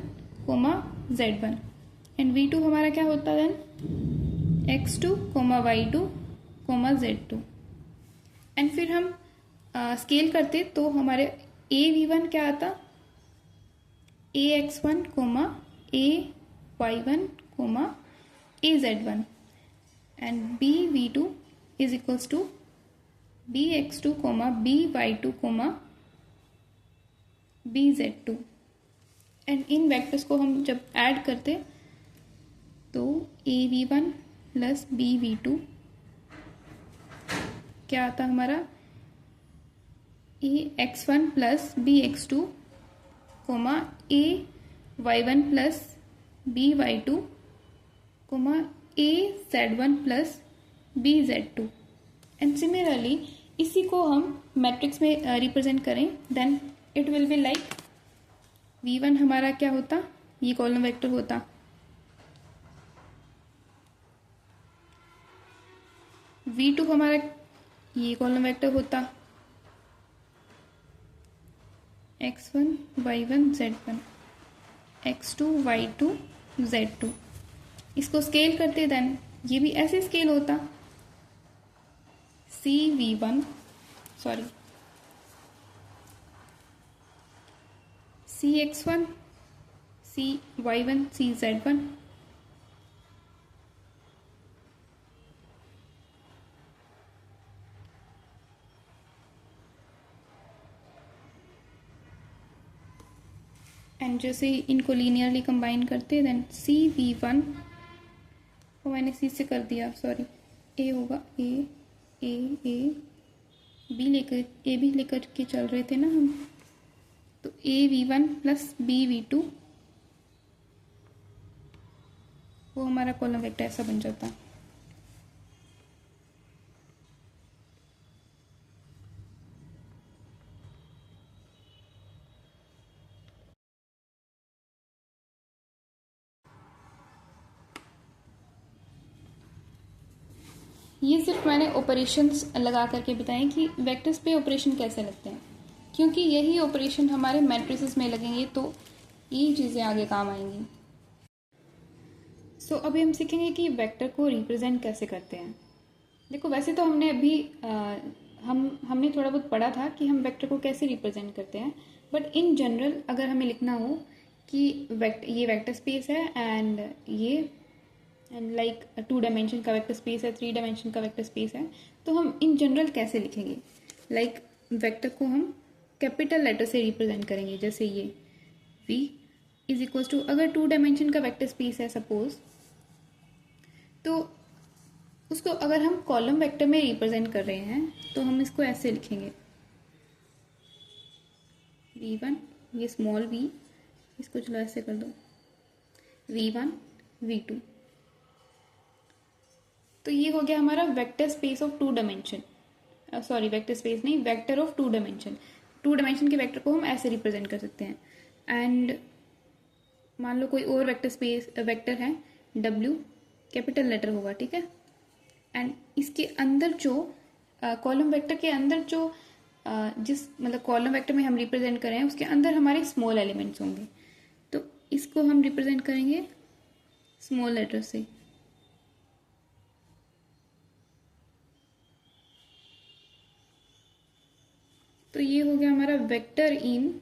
z1 and v2 हमारा क्या होता then x2, y2, z2 and फिर हम स्केल करते तो हमारे a v1 क्या आता, a x1, a y1, a z1 and b v2 is equals to b x2, b y2, b z2 and इन वेक्टर्स को हम जब ऐड करते तो a v1 plus b v2 क्या आता हमारा a x1 plus b x2, a y1 plus b y2, a z1 plus b z2 and similarly इसी को हम मैट्रिक्स में रिप्रेजेंट करें, then it will be like v1 हमारा क्या होता, ये कॉलम वेक्टर होता, v2 हमारा ये कॉलम वेक्टर होता, x1 y1 z1, x2 y2 z2, इसको स्केल करते देन ये भी ऐसे स्केल होता cv1 sorry cx1 cy1 cz1 and जैसे इनको लीनियरली कंबाइन करते देन cv1 को मैंने c से कर दिया, सॉरी a होगा, a b लेकर के चल रहे थे ना हम, तो a v1 plus b v2 वो हमारा कॉलम वेक्टर ऐसा बन जाता। ये सिर्फ मैंने ऑपरेशंस लगा करके बताएं कि वेक्टर्स पे ऑपरेशन कैसे लगते हैं, क्योंकि यही ऑपरेशन हमारे मैट्रिसेस में लगेंगे तो ये चीज़ें आगे काम आएंगी। सो अभी हम सीखेंगे कि वेक्टर को रिप्रेजेंट कैसे करते हैं। देखो वैसे तो हमने अभी हमने थोड़ा बहुत पढ़ा था कि हम वेक्टर को कैसे रिप्रेजेंट करते हैं, बट इन जनरल अगर हमें लिखना हो कि ये वेक्टर स्पेस है एंड ये लाइक 2 डायमेंशन का वेक्टर स्पेस है, 3 डायमेंशन का वेक्टर स्पेस है, तो हम इन जनरल कैसे लिखेंगे। लाइक वेक्टर को हम कैपिटल लेटर से रिप्रेजेंट करेंगे, जैसे ये v इज इक्वल्स टू, अगर 2 डायमेंशन का वेक्टर स्पेस है सपोज, तो उसको अगर हम कॉलम वेक्टर में रिप्रेजेंट कर रहे हैं तो हम इसको ऐसे लिखेंगे v1, ये स्मॉल v, इसको चलो ऐसे कर दो v1 v2। तो ये हो गया हमारा vector space of 2 dimension, sorry vector space नहीं, वेक्टर ऑफ 2 डायमेंशन। 2 डायमेंशन के वेक्टर को हम ऐसे रिप्रेजेंट कर सकते हैं। एंड मान लो कोई और वेक्टर स्पेस वेक्टर है w, कैपिटल लेटर होगा, ठीक है। एंड इसके अंदर जो कॉलम वेक्टर के अंदर जो जिस मतलब कॉलम वेक्टर में हम रिप्रेजेंट कर रहे हैं उसके अंदर हमारे स्मॉल एलिमेंट्स होंगे, तो इसको हम रिप्रेजेंट करेंगे स्मॉल लेटर से। तो ये हो गया हमारा वेक्टर इन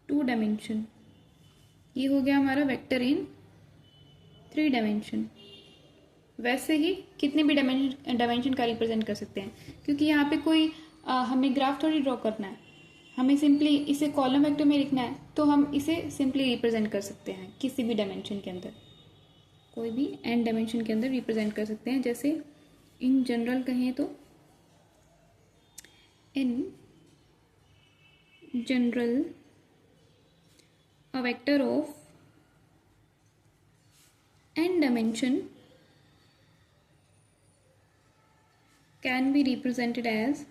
2 डायमेंशन, ये हो गया हमारा वेक्टर इन 3 डायमेंशन। वैसे ही कितने भी डायमेंशन का रिप्रेजेंट कर सकते हैं, क्योंकि यहाँ पे कोई हमें ग्राफ थोड़ी ड्रॉ करना है, हमें सिंपली इसे कॉलम वेक्टर में लिखना है, तो हम इसे सिंपली रिप्रेजेंट कर सकते हैं किसी भी डायमेंशन के अंदर, कोई भी n डायमेंशन के अंदर रिप्रेजेंट कर सकते हैं। जैसे इन जनरल कहें तो in general a vector of n dimension can be represented as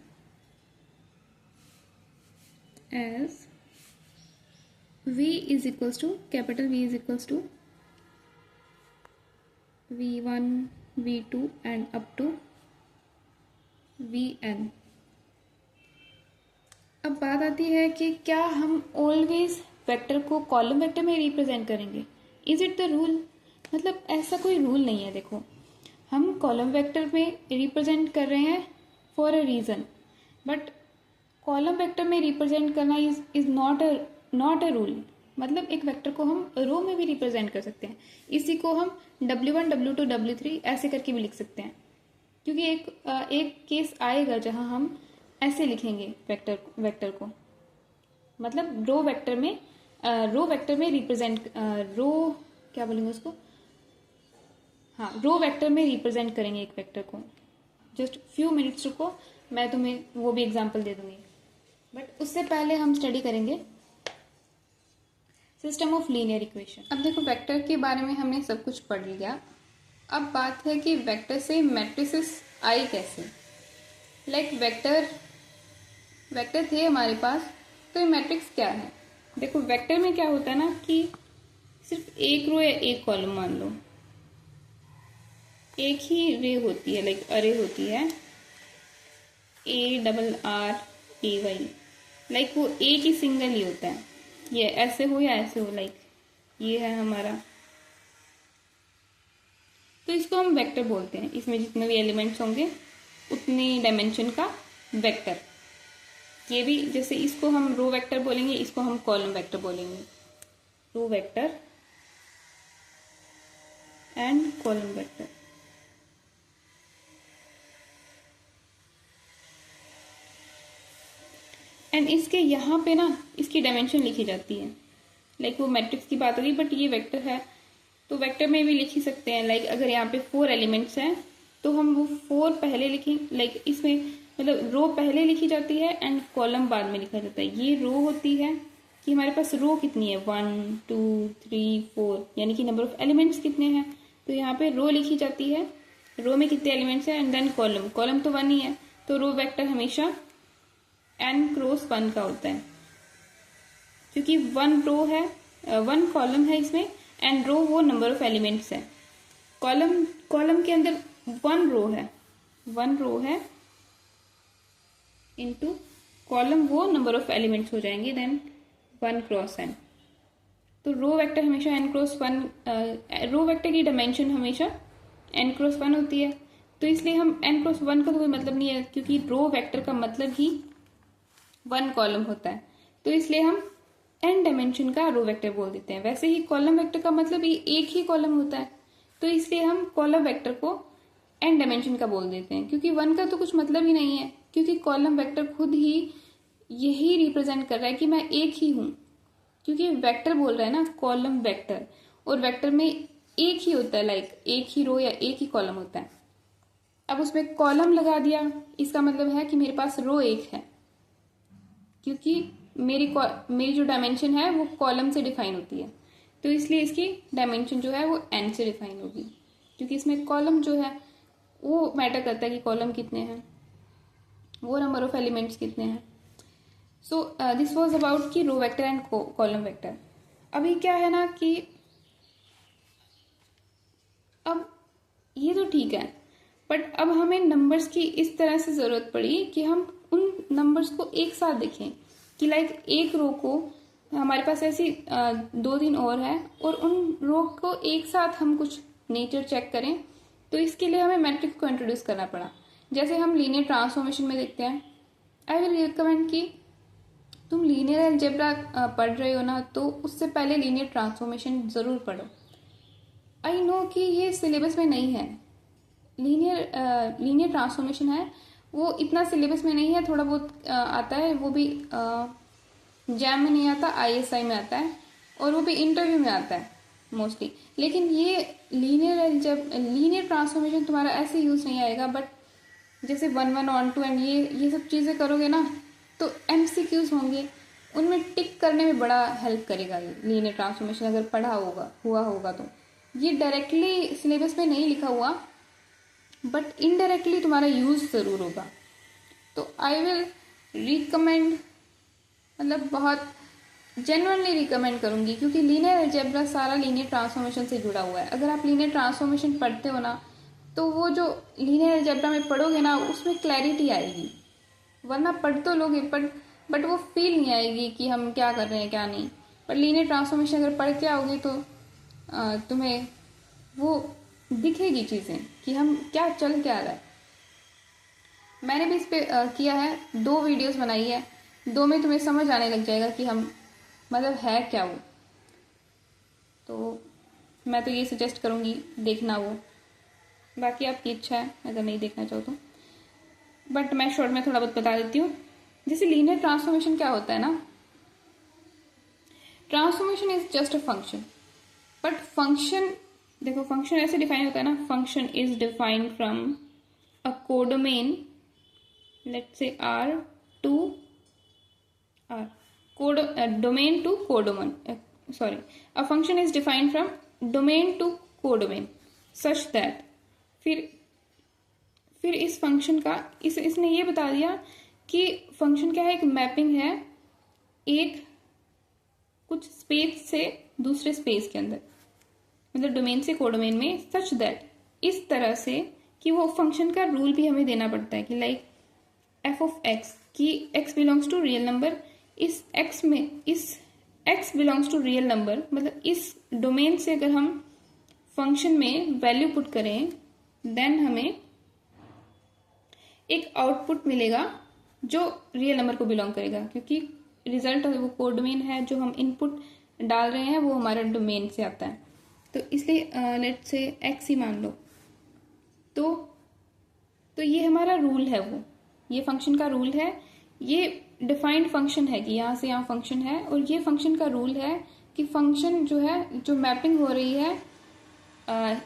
v is equals to, capital V is equals to v1 v2 and up to vn। अब बात आती है कि क्या हम ऑलवेज वेक्टर को कॉलम वेक्टर में रिप्रेजेंट करेंगे, इज इट द रूल? मतलब ऐसा कोई रूल नहीं है। देखो, हम कॉलम वेक्टर में रिप्रेजेंट कर रहे हैं for a reason, but column vector में रिप्रेजेंट करना इज नॉट अ रूल। मतलब एक वेक्टर को हम रो में भी रिप्रेजेंट कर सकते हैं, इसी को हम w1 w2 w3 ऐसे करके भी लिख सकते हैं, क्योंकि एक केस आएगा जहां हम ऐसे लिखेंगे वेक्टर को, मतलब रो वेक्टर में रिप्रेजेंट रो क्या बोलेंगे उसको, हाँ, रो वेक्टर में रिप्रेजेंट करेंगे एक वेक्टर को। जस्ट फ्यू मिनट्स रुको, मैं तुम्हें वो भी एग्जांपल दे दूंगी, बट उससे पहले हम स्टडी करेंगे सिस्टम ऑफ लीनियर इक्वेशन। अब देखो, वेक्टर के बारे में हमने सब कुछ पढ़ लिया, अब बात है कि वेक्टर से मैट्रिसेस आई कैसे। लाइक वेक्टर थे हमारे पास, तो ये मैट्रिक्स क्या है। देखो, वेक्टर में क्या होता है ना कि सिर्फ एक रो या एक कॉलम, मान लो एक ही रे होती है, लाइक अरे होती है ARRAY, लाइक वो एक ही सिंगल ही होता है, ये ऐसे हो या ऐसे हो, लाइक ये है हमारा, तो इसको हम वेक्टर बोलते हैं। इसमें जितने भी एलिमेंट्स होंगे उतनी डायमेंशन का वेक्टर। ये भी जैसे इसको हम रो वेक्टर बोलेंगे, इसको हम कॉलम वेक्टर बोलेंगे, row vector and column vector. And इसके यहाँ पे ना इसकी डायमेंशन लिखी जाती है, लाइक वो मैट्रिक्स की बात होगी, बट ये वेक्टर है तो वेक्टर में भी लिख ही सकते हैं। लाइक अगर यहाँ पे 4 एलिमेंट्स हैं तो हम वो 4 पहले लिखें, लाइक इसमें मतलब रो पहले लिखी जाती है एंड कॉलम बाद में लिखा जाता है। ये रो होती है कि हमारे पास रो कितनी है, 1 2 3 4, यानी कि नंबर ऑफ एलिमेंट्स कितने हैं, तो यहाँ पे रो लिखी जाती है, रो में कितने एलिमेंट्स हैं, एंड देन कॉलम तो 1 ही है, तो रो वेक्टर हमेशा n क्रॉस 1 का होता है, क्योंकि 1 रो है 1 कॉलम है इसमें, एंड रो वो नंबर ऑफ एलिमेंट्स है। कॉलम के अंदर 1 रो है इनटू कॉलम वो नंबर ऑफ एलिमेंट्स हो जाएंगे, देन 1 क्रॉस n। तो रो वेक्टर हमेशा n क्रॉस 1, रो वेक्टर की डायमेंशन हमेशा n क्रॉस 1 होती है, तो इसलिए हम n क्रॉस 1 का तो कोई मतलब नहीं है, क्योंकि रो वेक्टर का मतलब ही 1 कॉलम होता है, तो इसलिए हम n डायमेंशन का रो वेक्टर बोल देते हैं। वैसे ही कॉलम वेक्टर का मतलब ही एक ही कॉलम होता है, तो इसलिए हम कॉलम वेक्टर को n डायमेंशन का बोल देते हैं, क्योंकि 1 का तो कुछ मतलब ही नहीं है, क्योंकि कॉलम वेक्टर खुद ही यही रिप्रेजेंट कर रहा है कि मैं एक ही हूं, क्योंकि वेक्टर बोल रहा है ना, कॉलम वेक्टर, और वेक्टर में एक ही होता है, लाइक एक ही रो या एक ही कॉलम होता है। अब उसमें कॉलम लगा दिया, इसका मतलब है कि मेरे पास रो एक है, क्योंकि मेरी जो डायमेंशन है वो कॉलम से डिफाइन होती है, तो इसलिए इसकी डायमेंशन जो है वो n से डिफाइन होगी, क्योंकि इसमें कॉलम जो है वो मैटर करता है कि कॉलम कितने हैं, वो नंबर ऑफ एलिमेंट्स कितने हैं। सो दिस वाज अबाउट कि row vector and column vector. अभी क्या है ना कि अब ये तो ठीक है, बट अब हमें नंबर्स की इस तरह से ज़रूरत पड़ी कि हम उन नंबर्स को एक साथ देखें, कि लाइक एक रो को हमारे पास ऐसी 2-3 और है, और उन रो को एक साथ हम कुछ नेचर चेक करें, तो इसके लिए हमें मैट्रिक्स को इंट्रोड्यूस करना पड़ा। जैसे हम लीनियर ट्रांसफॉर्मेशन में देखते हैं। आई विल रिकमेंड कि तुम लीनियर अलजेब्रा पढ़ रहे हो ना, तो उससे पहले लीनियर ट्रांसफॉर्मेशन ज़रूर पढ़ो। आई नो कि ये सिलेबस में नहीं है, लीनियर ट्रांसफॉर्मेशन है, वो इतना सिलेबस में नहीं है, थोड़ा बहुत आता है, वो भी जैम में नहीं आता, ISI में आता है, और वो भी इंटरव्यू में आता है मोस्टली। लेकिन ये लीनियर ट्रांसफॉर्मेशन तुम्हारा ऐसे यूज़ नहीं आएगा, बट जैसे 1 1 on to एंड ये सब चीज़ें करोगे ना, तो MCQs होंगे, उनमें टिक करने में बड़ा हेल्प करेगा लीनियर ट्रांसफॉर्मेशन, अगर पढ़ा हुआ होगा तो। ये डायरेक्टली सिलेबस में नहीं लिखा हुआ, बट इनडायरेक्टली तुम्हारा यूज ज़रूर होगा। तो आई विल रिकमेंड, मतलब बहुत जेन्युइनली रिकमेंड करूँगी, क्योंकि लीनियर अलजेब्रा सारा लीनियर ट्रांसफॉर्मेशन से जुड़ा हुआ है। अगर आप लीनियर ट्रांसफॉर्मेशन पढ़ते हो ना, तो वो जो लीनियर अलजेब्रा में पढ़ोगे ना, उसमें क्लैरिटी आएगी, वरना पढ़ तो लोगे बट वो फील नहीं आएगी कि हम क्या कर रहे हैं क्या नहीं। पर लीनियर ट्रांसफॉर्मेशन अगर पढ़ के आओगे तो तुम्हें वो दिखेगी चीज़ें कि हम क्या चल क्या रहा है। मैंने भी इस पे किया है, 2 वीडियोस बनाई है, 2 में तुम्हें समझ आने लग जाएगा कि हम मतलब है क्या वो। तो मैं तो ये सजेस्ट करूँगी, देखना वो, बाकी आपकी इच्छा है अगर नहीं देखना चाहो तो। बट मैं शॉर्ट में थोड़ा बहुत बता देती हूँ। जैसे लीनियर ट्रांसफॉर्मेशन क्या होता है ना, transformation is just a function, but function देखो, फंक्शन ऐसे डिफाइन होता है ना, function is defined from a codomain, let's say R to R, domain to codomain, sorry, a function is defined from domain to codomain such that, फिर इस फंक्शन का इसने ये बता दिया कि फंक्शन क्या है, एक मैपिंग है एक कुछ स्पेस से दूसरे स्पेस के अंदर, मतलब डोमेन से कोडोमेन में, सच दैट, इस तरह से कि वो फंक्शन का रूल भी हमें देना पड़ता है कि लाइक f of x की x belongs to real number, इस x belongs to real number, मतलब इस डोमेन से अगर हम फंक्शन में वैल्यू पुट करें, देन हमें एक आउटपुट मिलेगा जो रियल नंबर को बिलोंग करेगा, क्योंकि रिजल्ट वो कोडोमेन है, जो हम इनपुट डाल रहे हैं वो हमारा डोमेन से आता है। तो इसलिए लेट्स से x ही मान लो, तो ये हमारा रूल है, वो ये फंक्शन का रूल है, ये डिफाइंड फंक्शन है कि यहाँ से यहाँ फंक्शन है, और ये फंक्शन का रूल है कि फंक्शन जो है, जो मैपिंग हो रही है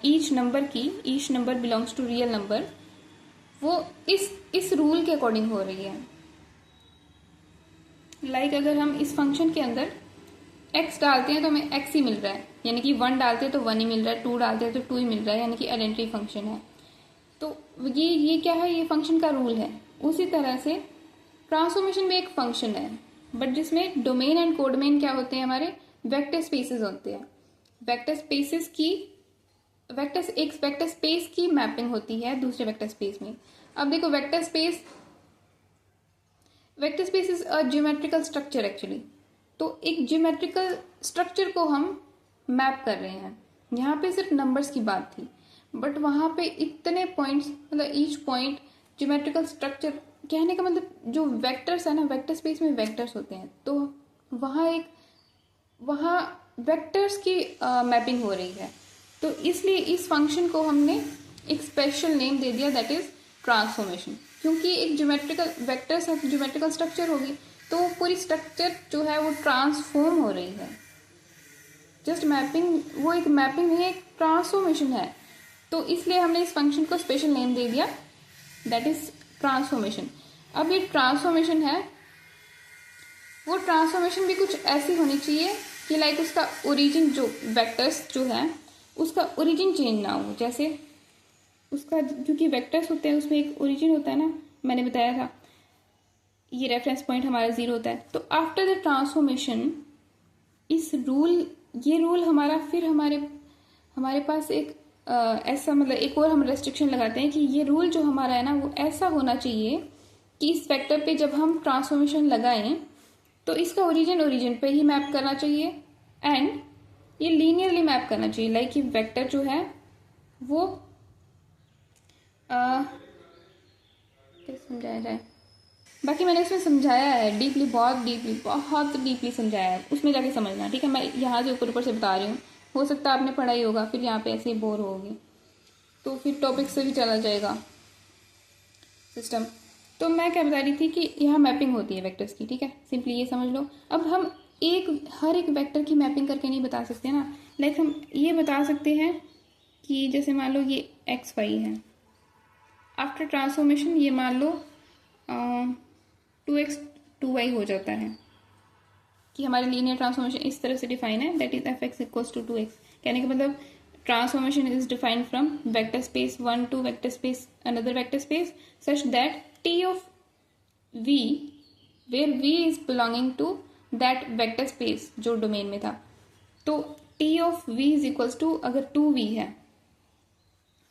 each number belongs to real number, वो इस रूल के अकॉर्डिंग हो रही है। लाइक अगर हम इस फंक्शन के अंदर x डालते हैं तो हमें x ही मिल रहा है, यानी कि 1 डालते हैं तो 1 ही मिल रहा है, 2 डालते हैं तो 2 ही मिल रहा है, यानी कि आइडेंटिटी फंक्शन है। तो ये क्या है, ये फंक्शन का रूल है। उसी तरह से ट्रांसफॉर्मेशन भी एक फंक्शन है, बट जिसमें डोमेन एंड कोडोमेन क्या होते हैं, हमारे वेक्टर स्पेसेस होते हैं। एक वेक्टर स्पेस की मैपिंग होती है दूसरे वेक्टर स्पेस में। अब देखो, vector space is a geometrical structure actually. तो एक ज्योमेट्रिकल स्ट्रक्चर को हम मैप कर रहे हैं। यहाँ पे सिर्फ नंबर्स की बात थी, बट वहाँ पे इतने पॉइंट्स, मतलब ईच पॉइंट ज्योमेट्रिकल स्ट्रक्चर, कहने का मतलब जो वेक्टर्स है ना, वेक्टर स्पेस में वेक्टर्स होते हैं, तो वहाँ वेक्टर्स की मैपिंग हो रही है। तो इसलिए इस फंक्शन को हमने एक स्पेशल नेम दे दिया, दैट इज ट्रांसफॉर्मेशन, क्योंकि एक ज्योमेट्रिकल वेक्टर्स है, ज्योमेट्रिकल स्ट्रक्चर होगी, तो वो पूरी स्ट्रक्चर जो है वो ट्रांसफॉर्म हो रही है। जस्ट मैपिंग, वो एक मैपिंग नहीं है, एक ट्रांसफॉर्मेशन है। तो इसलिए हमने इस फंक्शन को स्पेशल नेम दे दिया, दैट इज ट्रांसफॉर्मेशन। अब ये ट्रांसफॉर्मेशन है, वो ट्रांसफॉर्मेशन भी कुछ ऐसी होनी चाहिए कि लाइक उसका ओरिजिन जो वेक्टर्स जो है उसका ओरिजिन चेंज ना हो। जैसे उसका, क्योंकि वेक्टर्स होते हैं उसमें एक ओरिजिन होता है ना, मैंने बताया था, ये रेफरेंस पॉइंट हमारा 0 होता है। तो आफ्टर द ट्रांसफॉर्मेशन इस रूल, ये रूल हमारा फिर हमारे पास एक ऐसा मतलब एक और हम रेस्ट्रिक्शन लगाते हैं कि ये रूल जो हमारा है ना वो ऐसा होना चाहिए कि इस वेक्टर पे जब हम ट्रांसफॉर्मेशन लगाएं तो इसका ओरिजिन पे ही मैप करना चाहिए एंड ये लीनियरली मैप करना चाहिए। लाइक ये वेक्टर जो है वो कैसे समझाया जाए, बाकी मैंने इसमें समझाया है डीपली, बहुत डीपली समझाया है, उसमें जाके समझना, ठीक है। मैं यहाँ से ऊपर से बता रही हूँ, हो सकता है आपने पढ़ा ही होगा, फिर यहाँ पे ऐसे ही बोर होगी, तो फिर टॉपिक से भी चला जाएगा सिस्टम। तो मैं क्या बता रही थी कि यहाँ मैपिंग होती है वेक्टर्स की, ठीक है, सिंपली ये समझ लो। अब हम हर एक वेक्टर की मैपिंग करके नहीं बता सकते ना, लाइक हम ये बता सकते हैं कि जैसे मान लो ये एक्स वाई है, आफ्टर ट्रांसफॉर्मेशन ये मान लो 2x 2y हो जाता है, कि हमारी लीनियर ट्रांसफॉर्मेशन इस तरह से डिफाइन है, that is f(x) equals to 2x। कहने का मतलब transformation is defined from vector space 1 to vector space another vector space such that t of v where v is belonging to that vector space जो डोमेन में था। तो t of v is equals to अगर 2v है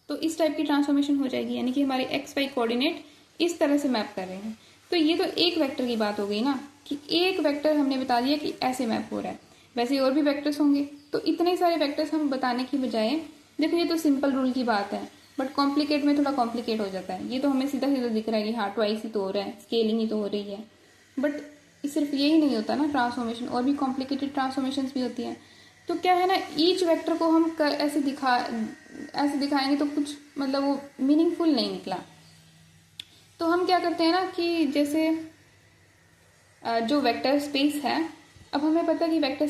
तो इस टाइप की ट्रांसफॉर्मेशन हो जाएगी, यानी कि हमारे एक्स वाई कोऑर्डिनेट इस तरह से मैप कर रहे हैं। तो ये तो एक वेक्टर की बात हो गई ना, कि एक वेक्टर हमने बता दिया कि ऐसे मैप हो रहा है, वैसे और भी वेक्टर्स होंगे। तो इतने सारे वेक्टर्स हम बताने की बजाय, देखो ये तो सिंपल रूल की बात है, बट कॉम्प्लिकेट में थोड़ा कॉम्प्लिकेट हो जाता है। ये तो हमें सीधा सीधा दिख रहा है कि हाँ ट्वाइस ही तो हो रहा है, स्केलिंग ही तो हो रही है, बट सिर्फ यही नहीं होता ना ट्रांसफॉर्मेशन, और भी कॉम्प्लिकेटेड ट्रांसफॉर्मेशन भी होती हैं। तो क्या है ना, ईच वेक्टर को हम ऐसे दिखाएंगे तो कुछ मतलब वो मीनिंगफुल नहीं निकला। तो हम क्या करते हैं ना कि जैसे जो वेक्टर स्पेस है, अब हमें पता है कि वेक्टर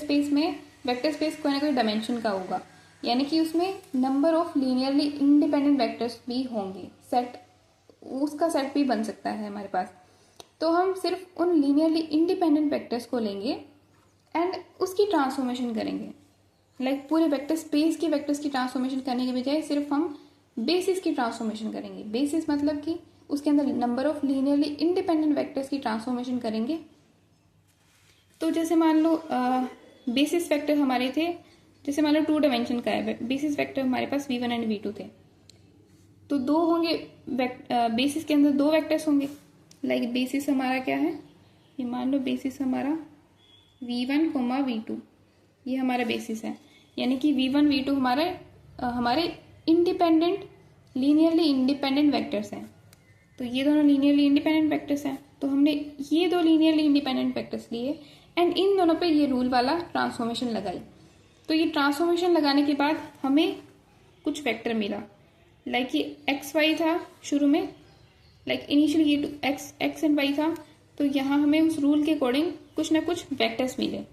स्पेस कोई ना कोई डायमेंशन का होगा, यानी कि उसमें number of linearly independent vectors भी होंगे, सेट उसका सेट भी बन सकता है हमारे पास। तो हम सिर्फ उन लीनियरली इंडिपेंडेंट वेक्टर्स को लेंगे एंड उसकी ट्रांसफॉर्मेशन करेंगे। लाइक पूरे वेक्टर स्पेस की वेक्टर्स की ट्रांसफॉर्मेशन करने के बजाय सिर्फ हम बेसिस की ट्रांसफॉर्मेशन करेंगे। बेसिस मतलब कि उसके अंदर number of linearly independent vectors की ट्रांसफॉर्मेशन करेंगे। तो जैसे मान लो बेसिस वेक्टर हमारे थे, जैसे मान लो 2 डायमेंशन का है बेसिस वेक्टर, हमारे पास v1 एंड v2 थे, तो 2 होंगे बेसिस के अंदर 2 वेक्टर्स होंगे। लाइक बेसिस हमारा क्या है, ये मान लो बेसिस हमारा v1, v2, ये हमारा बेसिस है, यानी कि v1 v2 हमारे इंडिपेंडेंट लीनियरली इंडिपेंडेंट वेक्टर्स हैं। तो ये दोनों लीनियरली इंडिपेंडेंट वेक्टर्स हैं, तो हमने ये 2 लीनियरली इंडिपेंडेंट वेक्टर्स लिए एंड इन दोनों पे ये रूल वाला ट्रांसफॉर्मेशन लगाई। तो ये ट्रांसफॉर्मेशन लगाने के बाद हमें कुछ वेक्टर मिला, लाइक ये एक्स वाई था शुरू में, लाइक इनिशियली ये एक्स एंड वाई था, तो यहाँ हमें उस रूल के अकॉर्डिंग कुछ ना कुछ वेक्टर्स मिले,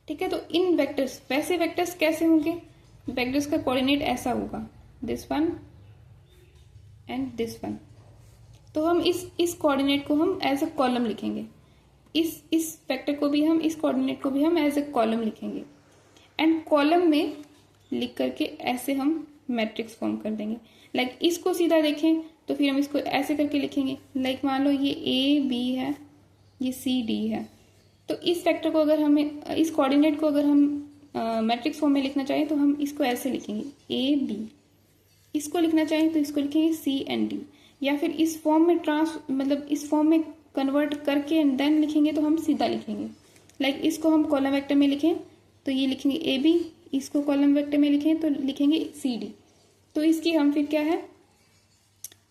ठीक है। तो इन वेक्टर्स, वैसे वेक्टर्स कैसे होंगे, वेक्टर्स का कोऑर्डिनेट ऐसा होगा, this one and this one. तो हम इस कोऑर्डिनेट को हम एज अ कॉलम लिखेंगे, इस वेक्टर को भी हम, इस कोऑर्डिनेट को भी हम एज अ कॉलम लिखेंगे एंड कॉलम में लिख करके ऐसे हम मैट्रिक्स फॉर्म कर देंगे। लाइक इसको सीधा देखें तो फिर हम इसको ऐसे करके लिखेंगे, लाइक मान लो ये ए बी है, ये सी डी है। तो इस वेक्टर को अगर हमें, इस कोऑर्डिनेट को अगर हम मैट्रिक्स फॉर्म में लिखना चाहें तो हम इसको ऐसे लिखेंगे ए बी, इसको लिखना चाहें तो इसको लिखेंगे सी एंड डी, या फिर इस फॉर्म में इस फॉर्म में कन्वर्ट करके एंड देन लिखेंगे तो हम सीधा लिखेंगे। लाइक इसको हम कॉलम वेक्टर में लिखें तो ये लिखेंगे ए बी, इसको कॉलम वेक्टर में लिखें तो लिखेंगे सी डी। तो इसकी हम फिर क्या है,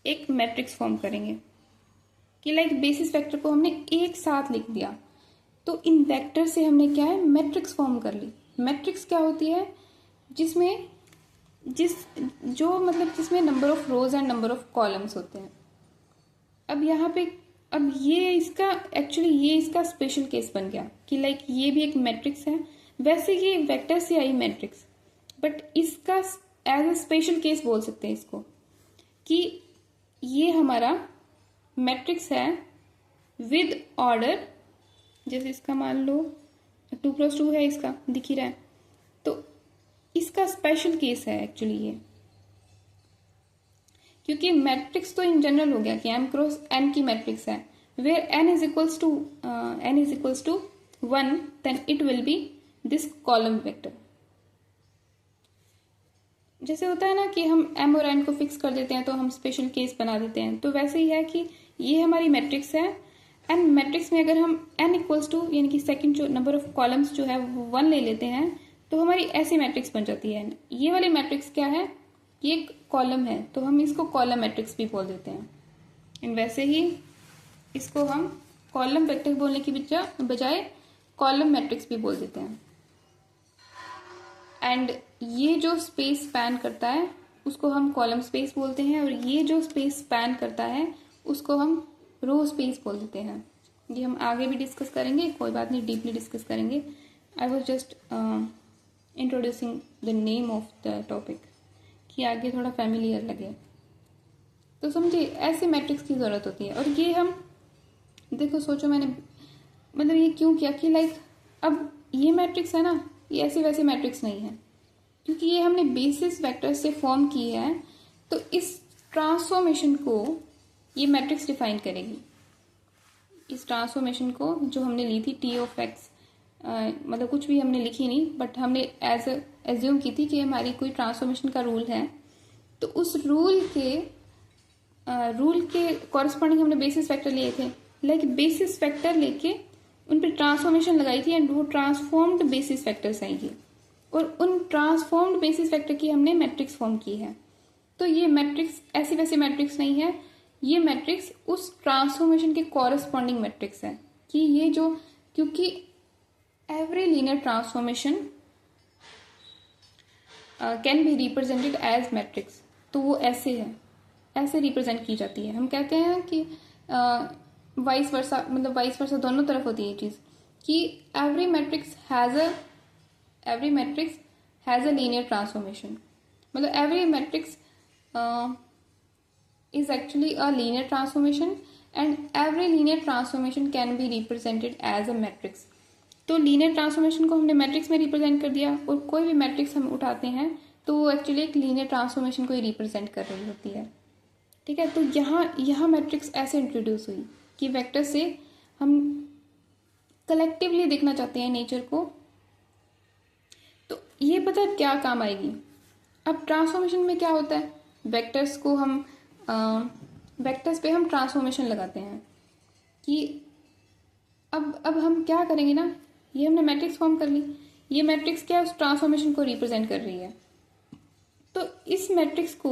एक मैट्रिक्स फॉर्म करेंगे कि लाइक बेसिस वेक्टर को हमने एक साथ लिख दिया, तो इन वेक्टर से हमने क्या है, मैट्रिक्स फॉर्म कर ली। मैट्रिक्स क्या होती है, जिसमें number of rose and number of columns होते हैं। अब यहाँ पे अब ये इसका एक्चुअली ये इसका स्पेशल केस बन गया कि लाइक ये भी एक मैट्रिक्स है, वैसे ये वेक्टर से आई मैट्रिक्स, बट इसका एज अ स्पेशल केस बोल सकते हैं इसको कि ये हमारा मैट्रिक्स है विद ऑर्डर, जैसे इसका मान लो 2x2 है, इसका दिख ही रहा है, तो इसका स्पेशल केस है एक्चुअली ये, क्योंकि मैट्रिक्स तो इन जनरल हो गया कि m क्रॉस n की मैट्रिक्स है, where n is equals to 1, then it will be this column vector. जैसे होता है ना कि हम m और n को फिक्स कर देते हैं तो हम स्पेशल केस बना देते हैं, तो वैसे ही है कि ये हमारी मैट्रिक्स है, एंड मैट्रिक्स में अगर हम n इक्वल्स टू यानी कि सेकंड जो नंबर ऑफ कॉलम्स जो है वो 1 ले लेते हैं तो हमारी ऐसी मैट्रिक्स बन जाती है। ये वाली मैट्रिक्स क्या है, ये एक कॉलम है, तो हम इसको कॉलम मैट्रिक्स भी बोल देते हैं। एंड वैसे ही इसको हम कॉलम वेक्टर बोलने की बजाय कॉलम मैट्रिक्स भी बोल देते हैं। एंड ये जो स्पेस स्पैन करता है उसको हम कॉलम स्पेस बोलते हैं, और ये जो स्पेस स्पैन करता है उसको हम रो स्पेस बोल देते हैं। ये हम आगे भी डिस्कस करेंगे, कोई बात नहीं, डीपली डिस्कस करेंगे। I was just introducing the name of the topic कि आगे थोड़ा फैमिलियर लगे। तो समझिए ऐसे मैट्रिक्स की ज़रूरत होती है। और ये हम देखो, सोचो मैंने मतलब ये क्यों किया कि लाइक अब ये मैट्रिक्स है ना, ये ऐसे वैसे मैट्रिक्स नहीं है, क्योंकि ये हमने बेसिस वेक्टर से फॉर्म की है, तो इस ट्रांसफॉर्मेशन को ये मैट्रिक्स डिफाइन करेगी। इस ट्रांसफॉर्मेशन को जो हमने ली थी टी ऑफ एक्स, मतलब कुछ भी हमने लिखी नहीं, बट हमने एज एज्यूम की थी कि हमारी कोई ट्रांसफॉर्मेशन का रूल है, तो उस रूल के कॉरस्पॉन्डिंग हमने बेसिस वेक्टर लिए थे। लाइक बेसिस वेक्टर लेके उन पर ट्रांसफॉर्मेशन लगाई थी, एंड वो ट्रांसफॉर्म्ड बेसिस वेक्टर्स आएंगी, और उन ट्रांसफॉर्म्ड बेसिस वेक्टर की हमने मैट्रिक्स फॉर्म की है। तो ये मैट्रिक्स ऐसी वैसी मैट्रिक्स नहीं है, ये मैट्रिक्स उस ट्रांसफॉर्मेशन के कॉरस्पॉन्डिंग मैट्रिक्स है कि ये जो, क्योंकि every linear transformation can be represented as matrix, तो वो ऐसे है, ऐसे रिप्रेजेंट की जाती है। हम कहते हैं कि वाइस वर्सा, मतलब वाइस वर्सा दोनों तरफ होती है ये चीज़ कि every matrix has a linear transformation, मतलब every matrix is actually a linear transformation and every linear transformation can be represented as a matrix। तो लीनियर ट्रांसफॉर्मेशन को हमने मैट्रिक्स में रिप्रेजेंट कर दिया, और कोई भी मैट्रिक्स हम उठाते हैं तो वो एक्चुअली एक लीनियर ट्रांसफॉर्मेशन को ही रिप्रेजेंट कर रही होती है। ठीक है, तो यहाँ मैट्रिक्स ऐसे इंट्रोड्यूस हुई कि वेक्टर से हम कलेक्टिवली देखना चाहते हैं नेचर को, तो ये पता क्या काम आएगी। अब ट्रांसफॉर्मेशन में क्या होता है, वेक्टर्स को हम वेक्टर्स पे हम ट्रांसफॉर्मेशन लगाते हैं कि अब हम क्या करेंगे ना, ये हमने मैट्रिक्स फॉर्म कर ली, ये मैट्रिक्स क्या है, उस ट्रांसफॉर्मेशन को रिप्रेजेंट कर रही है। तो इस मैट्रिक्स को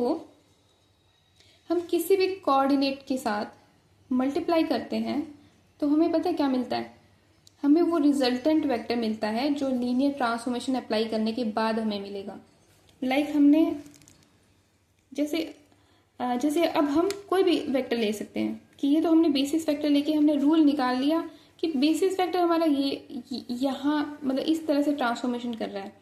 हम किसी भी कोऑर्डिनेट के साथ मल्टीप्लाई करते हैं तो हमें पता है क्या मिलता है, हमें वो रिजल्टेंट वेक्टर मिलता है जो लीनियर ट्रांसफॉर्मेशन अप्लाई करने के बाद हमें मिलेगा। लाइक हमने जैसे अब हम कोई भी वेक्टर ले सकते हैं कि ये तो हमने बेसिस वेक्टर लेके हमने रूल निकाल लिया कि बेसिस वेक्टर हमारा ये यहाँ मतलब इस तरह से ट्रांसफॉर्मेशन कर रहा है,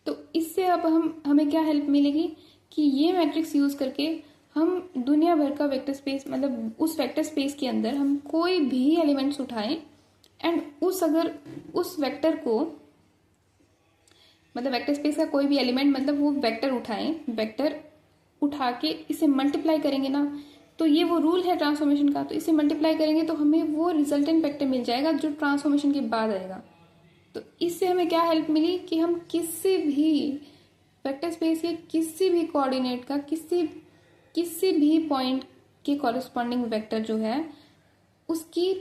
तो इससे अब हमें क्या हेल्प मिलेगी कि ये मैट्रिक्स यूज करके हम दुनिया भर का वेक्टर स्पेस, मतलब उस वेक्टर स्पेस के अंदर हम कोई भी एलिमेंट्स उठाएं एंड अगर उस वेक्टर को, मतलब वेक्टर स्पेस का कोई भी एलिमेंट, मतलब वो वेक्टर वेक्टर उठा के इसे मल्टीप्लाई करेंगे ना, तो ये वो रूल है ट्रांसफॉर्मेशन का, तो इसे मल्टीप्लाई करेंगे तो हमें वो रिजल्टेंट वेक्टर मिल जाएगा जो ट्रांसफॉर्मेशन के बाद आएगा। तो इससे हमें क्या हेल्प मिली कि हम किसी भी वेक्टर स्पेस के किसी भी कोऑर्डिनेट का किसी भी पॉइंट के कॉरेस्पॉन्डिंग वेक्टर जो है उसकी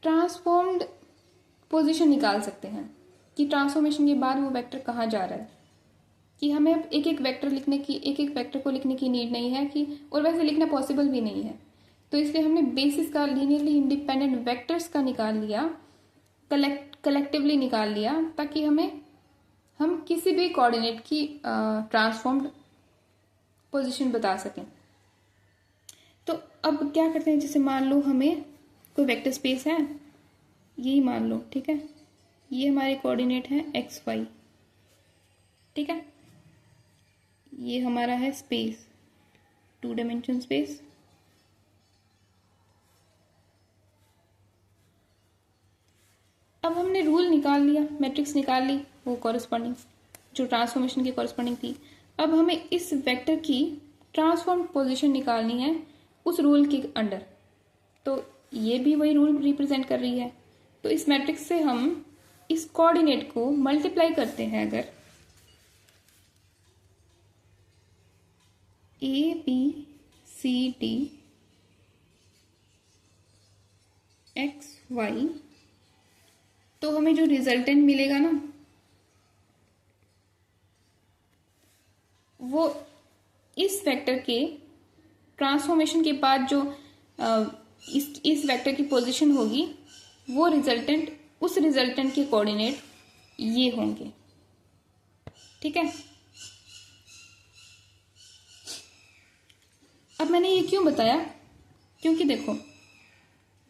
ट्रांसफॉर्म्ड पोजीशन निकाल सकते हैं कि ट्रांसफॉर्मेशन के बाद वो वेक्टर कहाँ जा रहा है, कि हमें अब एक एक वेक्टर को लिखने की नीड नहीं है कि, और वैसे लिखना पॉसिबल भी नहीं है। तो इसलिए हमने बेसिस का लीनियरली इंडिपेंडेंट वेक्टर्स का निकाल लिया, कलेक्टिवली निकाल लिया, ताकि हम किसी भी कोऑर्डिनेट की ट्रांसफॉर्म्ड पोजीशन बता सकें। तो अब क्या करते हैं, जैसे मान लो हमें कोई वेक्टर स्पेस है, यही मान लो, ठीक है, ये हमारे कोऑर्डिनेट है एक्स वाई, ठीक है, ये हमारा है स्पेस, 2 डायमेंशन स्पेस। अब हमने रूल निकाल लिया, मैट्रिक्स निकाल ली, वो कॉरेस्पॉन्डिंग जो ट्रांसफॉर्मेशन की कॉरेस्पॉन्डिंग थी। अब हमें इस वेक्टर की ट्रांसफॉर्म पोजीशन निकालनी है उस रूल के अंडर, तो ये भी वही रूल रिप्रेजेंट कर रही है। तो इस मैट्रिक्स से हम इस कोऑर्डिनेट को मल्टीप्लाई करते हैं, अगर A B C D X Y, तो हमें जो रिजल्टेंट मिलेगा ना, वो इस वेक्टर के ट्रांसफॉर्मेशन के बाद जो इस वेक्टर की पोजीशन होगी, वो रिजल्टेंट, उस रिजल्टेंट के कोऑर्डिनेट ये होंगे, ठीक है। अब मैंने ये क्यों बताया, क्योंकि देखो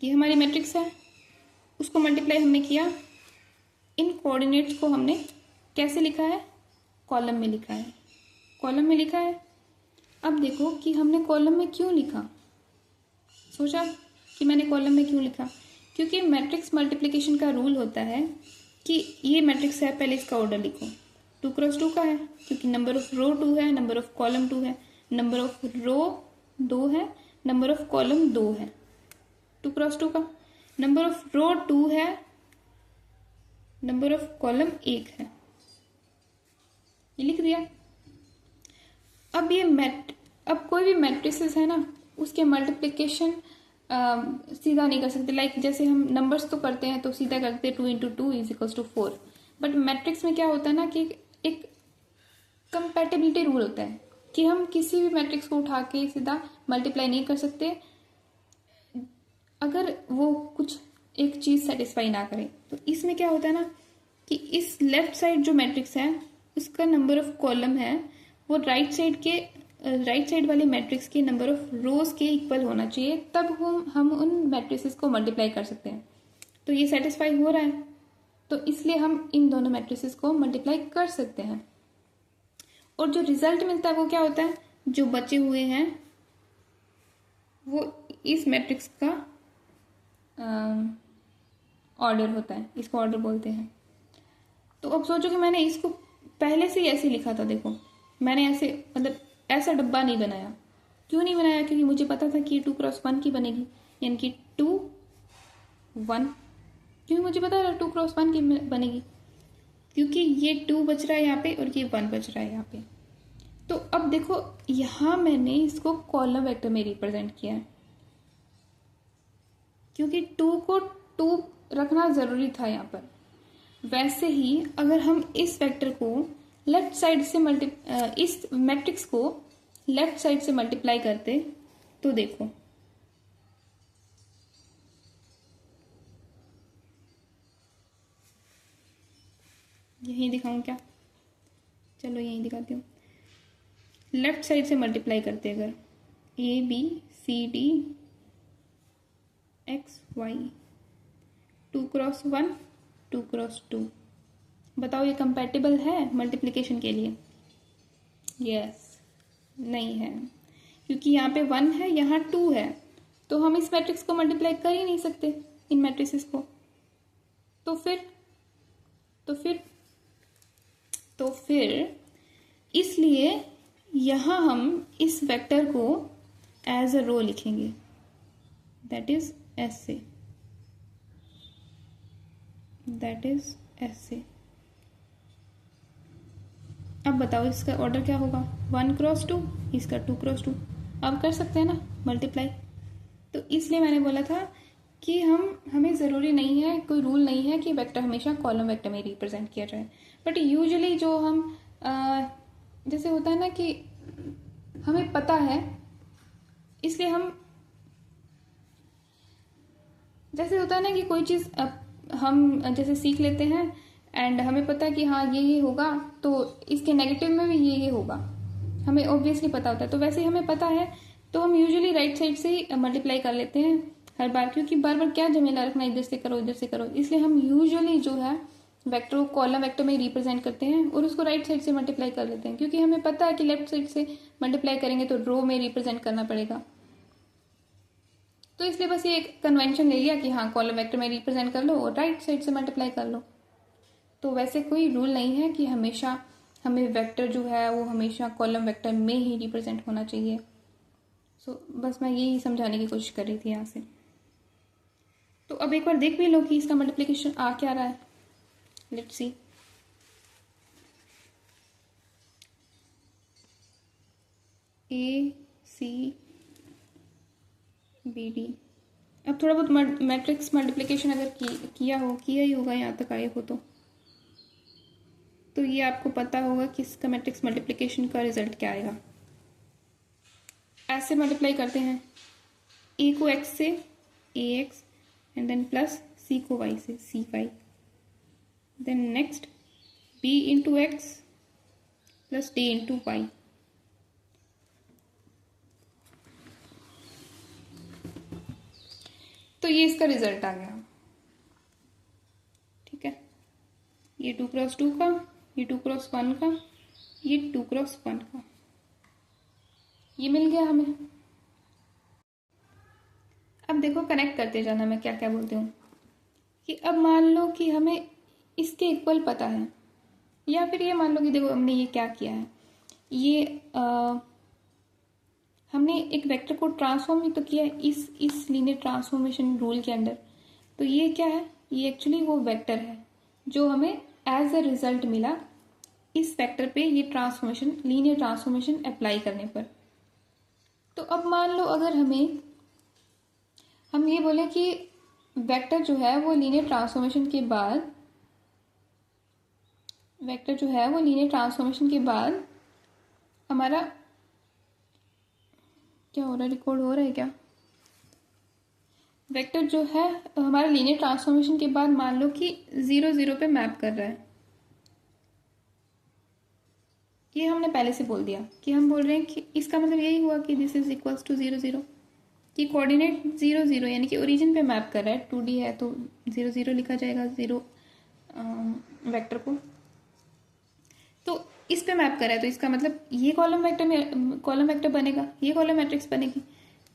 ये हमारी मैट्रिक्स है, उसको मल्टीप्लाई हमने किया, इन कोऑर्डिनेट्स को हमने कैसे लिखा है, कॉलम में लिखा है, कॉलम में लिखा है। अब देखो कि हमने कॉलम में क्यों लिखा, सोचा कि मैंने कॉलम में क्यों लिखा, क्योंकि मैट्रिक्स मल्टीप्लिकेशन का रूल होता है कि ये मैट्रिक्स है, पहले इसका ऑर्डर लिखो, 2 क्रॉस 2 का है, क्योंकि नंबर ऑफ रो 2 है, नंबर ऑफ कॉलम 2 है, नंबर ऑफ रो 2 है, नंबर ऑफ कॉलम 2 है, 2 क्रॉस 2 का। नंबर ऑफ रो 2 है, नंबर ऑफ कॉलम 1 है, ये लिख दिया। अब कोई भी मैट्रिसेस है ना, उसके मल्टीप्लिकेशन सीधा नहीं कर सकते, लाइक जैसे हम नंबर्स तो करते हैं तो सीधा करते हैं 2 × 2 = 4, बट मैट्रिक्स में क्या होता है ना कि एक कंपैटिबिलिटी रूल होता है कि हम किसी भी मैट्रिक्स को उठा के सीधा मल्टीप्लाई नहीं कर सकते अगर वो कुछ एक चीज सेटिस्फाई ना करे। तो इसमें क्या होता है ना कि इस लेफ्ट साइड जो मैट्रिक्स है उसका नंबर ऑफ कॉलम है वो राइट साइड वाले मैट्रिक्स के नंबर ऑफ रोज के इक्वल होना चाहिए, तब हम उन मैट्रिसेस को मल्टीप्लाई कर सकते हैं। तो ये सेटिस्फाई हो रहा है, तो इसलिए हम इन दोनों मैट्रिसेस को मल्टीप्लाई कर सकते हैं। और जो रिजल्ट मिलता है वो क्या होता है, जो बचे हुए हैं वो इस मैट्रिक्स का ऑर्डर होता है, इसको ऑर्डर बोलते हैं। तो अब सोचो कि मैंने इसको पहले से ही ऐसे लिखा था, देखो मैंने ऐसे मतलब ऐसा डब्बा नहीं बनाया। क्यों नहीं बनाया, क्योंकि मुझे पता था कि ये 2 क्रॉस 1 की बनेगी, यानी कि 2 1, क्यों मुझे पता था 2 क्रॉस 1 की बनेगी, क्योंकि ये 2 बच रहा है यहाँ पे और ये 1 बच रहा है यहाँ पे। तो अब देखो यहाँ मैंने इसको कॉलम वेक्टर में रिप्रेजेंट किया है, क्योंकि 2 को 2 रखना जरूरी था यहाँ पर। वैसे ही अगर हम इस वेक्टर को लेफ्ट साइड से इस मैट्रिक्स को लेफ्ट साइड से मल्टीप्लाई करते तो देखो यहीं दिखाऊं क्या, चलो यहीं दिखाती हूँ। लेफ्ट साइड से मल्टीप्लाई करते अगर A B C D X Y 2 cross 1 2 cross 2, बताओ ये कंपैटिबल है मल्टीप्लिकेशन के लिए? यस नहीं है, क्योंकि यहाँ पे 1 है, यहाँ 2 है, तो हम इस मैट्रिक्स को मल्टीप्लाई कर ही नहीं सकते इन मैट्रिसेस को। तो फिर इसलिए यहाँ हम इस वेक्टर को एज अ रो लिखेंगे, दैट इज ऐसे, अब बताओ इसका ऑर्डर क्या होगा, 1 क्रॉस 2, इसका 2 क्रॉस 2। अब कर सकते हैं ना मल्टीप्लाई। तो इसलिए मैंने बोला था कि हमें ज़रूरी नहीं है, कोई रूल नहीं है कि वेक्टर हमेशा कॉलम वेक्टर में रिप्रेजेंट किया जाए, बट यूजुअली जो हम जैसे होता है ना कि हमें पता है, इसलिए हम जैसे होता है ना कि कोई चीज़ हम जैसे सीख लेते हैं एंड हमें पता है कि हाँ ये होगा, तो इसके नेगेटिव में भी ये होगा, हमें ऑब्वियसली पता होता है। तो वैसे ही हमें पता है तो हम यूजुअली राइट साइड से ही मल्टीप्लाई कर लेते हैं हर बार, क्योंकि बार बार क्या झमेला रखना, इधर से करो इधर से करो। इसलिए हम यूजुअली जो है वेक्टर को कॉलम वेक्टर में रिप्रेजेंट करते हैं और उसको राइट साइड से मल्टीप्लाई कर लेते हैं, क्योंकि हमें पता है कि लेफ्ट साइड से मल्टीप्लाई करेंगे तो रो में रिप्रेजेंट करना पड़ेगा। तो इसलिए बस ये एक कन्वेंशन ले लिया कि हाँ कॉलम वेक्टर में रिप्रेजेंट कर लो और राइट साइड से मल्टीप्लाई कर लो। तो वैसे कोई रूल नहीं है कि हमेशा हमें वेक्टर जो है वो हमेशा कॉलम वेक्टर में ही रिप्रेजेंट होना चाहिए। बस मैं यही समझाने की कोशिश कर रही थी यहाँ से। तो अब एक बार देख भी लो कि इसका मल्टीप्लिकेशन आ क्या रहा है। Let's see. AC BD। अब थोड़ा बहुत मैट्रिक्स मल्टीप्लिकेशन अगर किया ही होगा यहाँ तक आए हो तो ये आपको पता होगा कि इसका मैट्रिक्स मल्टीप्लिकेशन का रिजल्ट क्या आएगा। ऐसे मल्टीप्लाई करते हैं, A को X से AX and then plus C को Y से CY, then next B into X plus D into Y। तो ये इसका रिजल्ट आ गया। ठीक है, ये 2 क्रॉस 2 का, ये 2 क्रॉस 1 का, ये 2 क्रॉस 1 का, ये मिल गया हमें। अब देखो कनेक्ट करते जाना, मैं क्या क्या बोलती हूँ कि अब मान लो कि हमें इसके इक्वल पता है, या फिर ये मान लो कि देखो हमने ये क्या किया है, ये हमने एक वेक्टर को ट्रांसफॉर्म ही तो किया है इस लीनियर ट्रांसफॉर्मेशन रूल के अंदर। तो ये क्या है, ये एक्चुअली वो वेक्टर है जो हमें एज अ रिजल्ट मिला इस वेक्टर पे ये ट्रांसफॉर्मेशन, लीनियर ट्रांसफॉर्मेशन अप्लाई करने पर। तो अब मान लो अगर हम ये बोले कि वेक्टर जो है वो लीनियर ट्रांसफॉर्मेशन के बाद, हमारा क्या हो रहा है, रिकॉर्ड हो रहा है क्या? वेक्टर जो है हमारा लीनियर ट्रांसफॉर्मेशन के बाद मान लो कि 0 0 पे मैप कर रहा है। ये हमने पहले से बोल दिया कि हम बोल रहे हैं कि इसका मतलब यही हुआ कि दिस इज इक्वल्स टू 0 0, कि कोऑर्डिनेट 0 0 यानी कि ओरिजिन पे मैप कर रहा है। 2D है तो 0 0 लिखा जाएगा 0 वेक्टर को, तो इस पे मैप कर रहा है। तो इसका मतलब ये कॉलम वेक्टर बनेगा, ये कॉलम मैट्रिक्स बनेगी।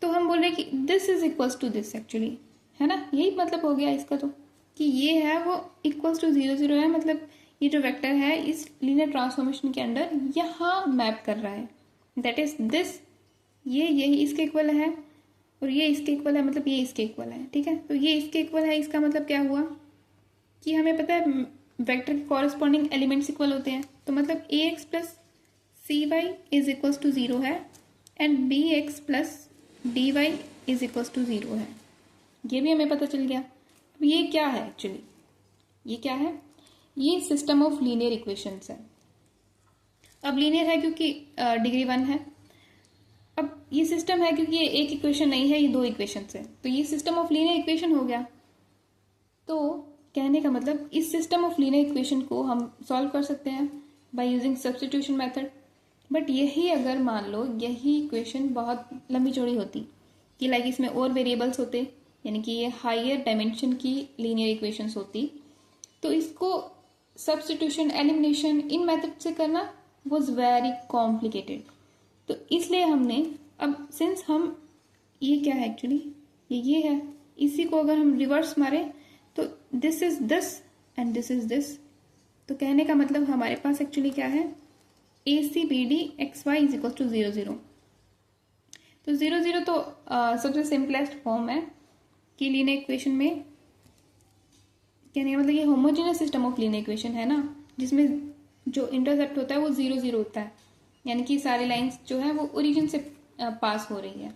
तो हम बोल रहे हैं कि this is equals to this, actually है ना, यही मतलब हो गया इसका। तो कि ये है वो इक्वल्स टू 0 0 है, मतलब ये जो वेक्टर है इस लीनियर ट्रांसफॉर्मेशन के अंदर यहाँ मैप कर रहा है, दैट इज दिस, ये यही इसके इक्वल है और ये इसके इक्वल है, मतलब ये इसके इक्वल है। ठीक है, तो ये इसके इक्वल है, इसका मतलब क्या हुआ कि हमें पता है वेक्टर के कॉरस्पॉन्डिंग एलिमेंट्स इक्वल होते हैं। तो मतलब AX plus CY is equals to 0 है and BX plus DY is equals to 0 है। ये भी हमें पता चल गया। अब ये क्या है एक्चुअली, ये क्या है, ये सिस्टम ऑफ लीनियर इक्वेशंस है। अब लीनियर है क्योंकि डिग्री 1 है। अब ये सिस्टम है क्योंकि ये एक इक्वेशन नहीं है, ये 2 इक्वेशन है, तो ये सिस्टम ऑफ लीनियर इक्वेशन हो गया। तो कहने का मतलब इस सिस्टम ऑफ लीनियर इक्वेशन को हम सॉल्व कर सकते हैं by using substitution method. But यही अगर मान लो यही इक्वेशन बहुत लंबी चौड़ी होती कि लाइक इसमें और वेरिएबल्स होते, यानी कि ये हायर डायमेंशन की लीनियर इक्वेशंस होती, तो इसको सब्स्टिट्यूशन एलिमिनेशन इन मेथड से करना वाज वेरी कॉम्प्लिकेटेड। तो इसलिए हमने अब सिंस हम ये क्या है एक्चुअली, ये है, इसी को अगर हम रिवर्स मारें तो this is this and this is this. तो कहने का मतलब हमारे पास एक्चुअली क्या है, ACBD XY is equal to 0 0। तो 0 0 तो सबसे सिंपलेस्ट फॉर्म है कि लीनियर इक्वेशन में, कहने का मतलब ये homogeneous system of linear equation है ना, जिसमें जो इंटरसेप्ट होता है वो 0 0 होता है, यानी कि सारी लाइंस जो है वो ओरिजिन से पास हो रही है।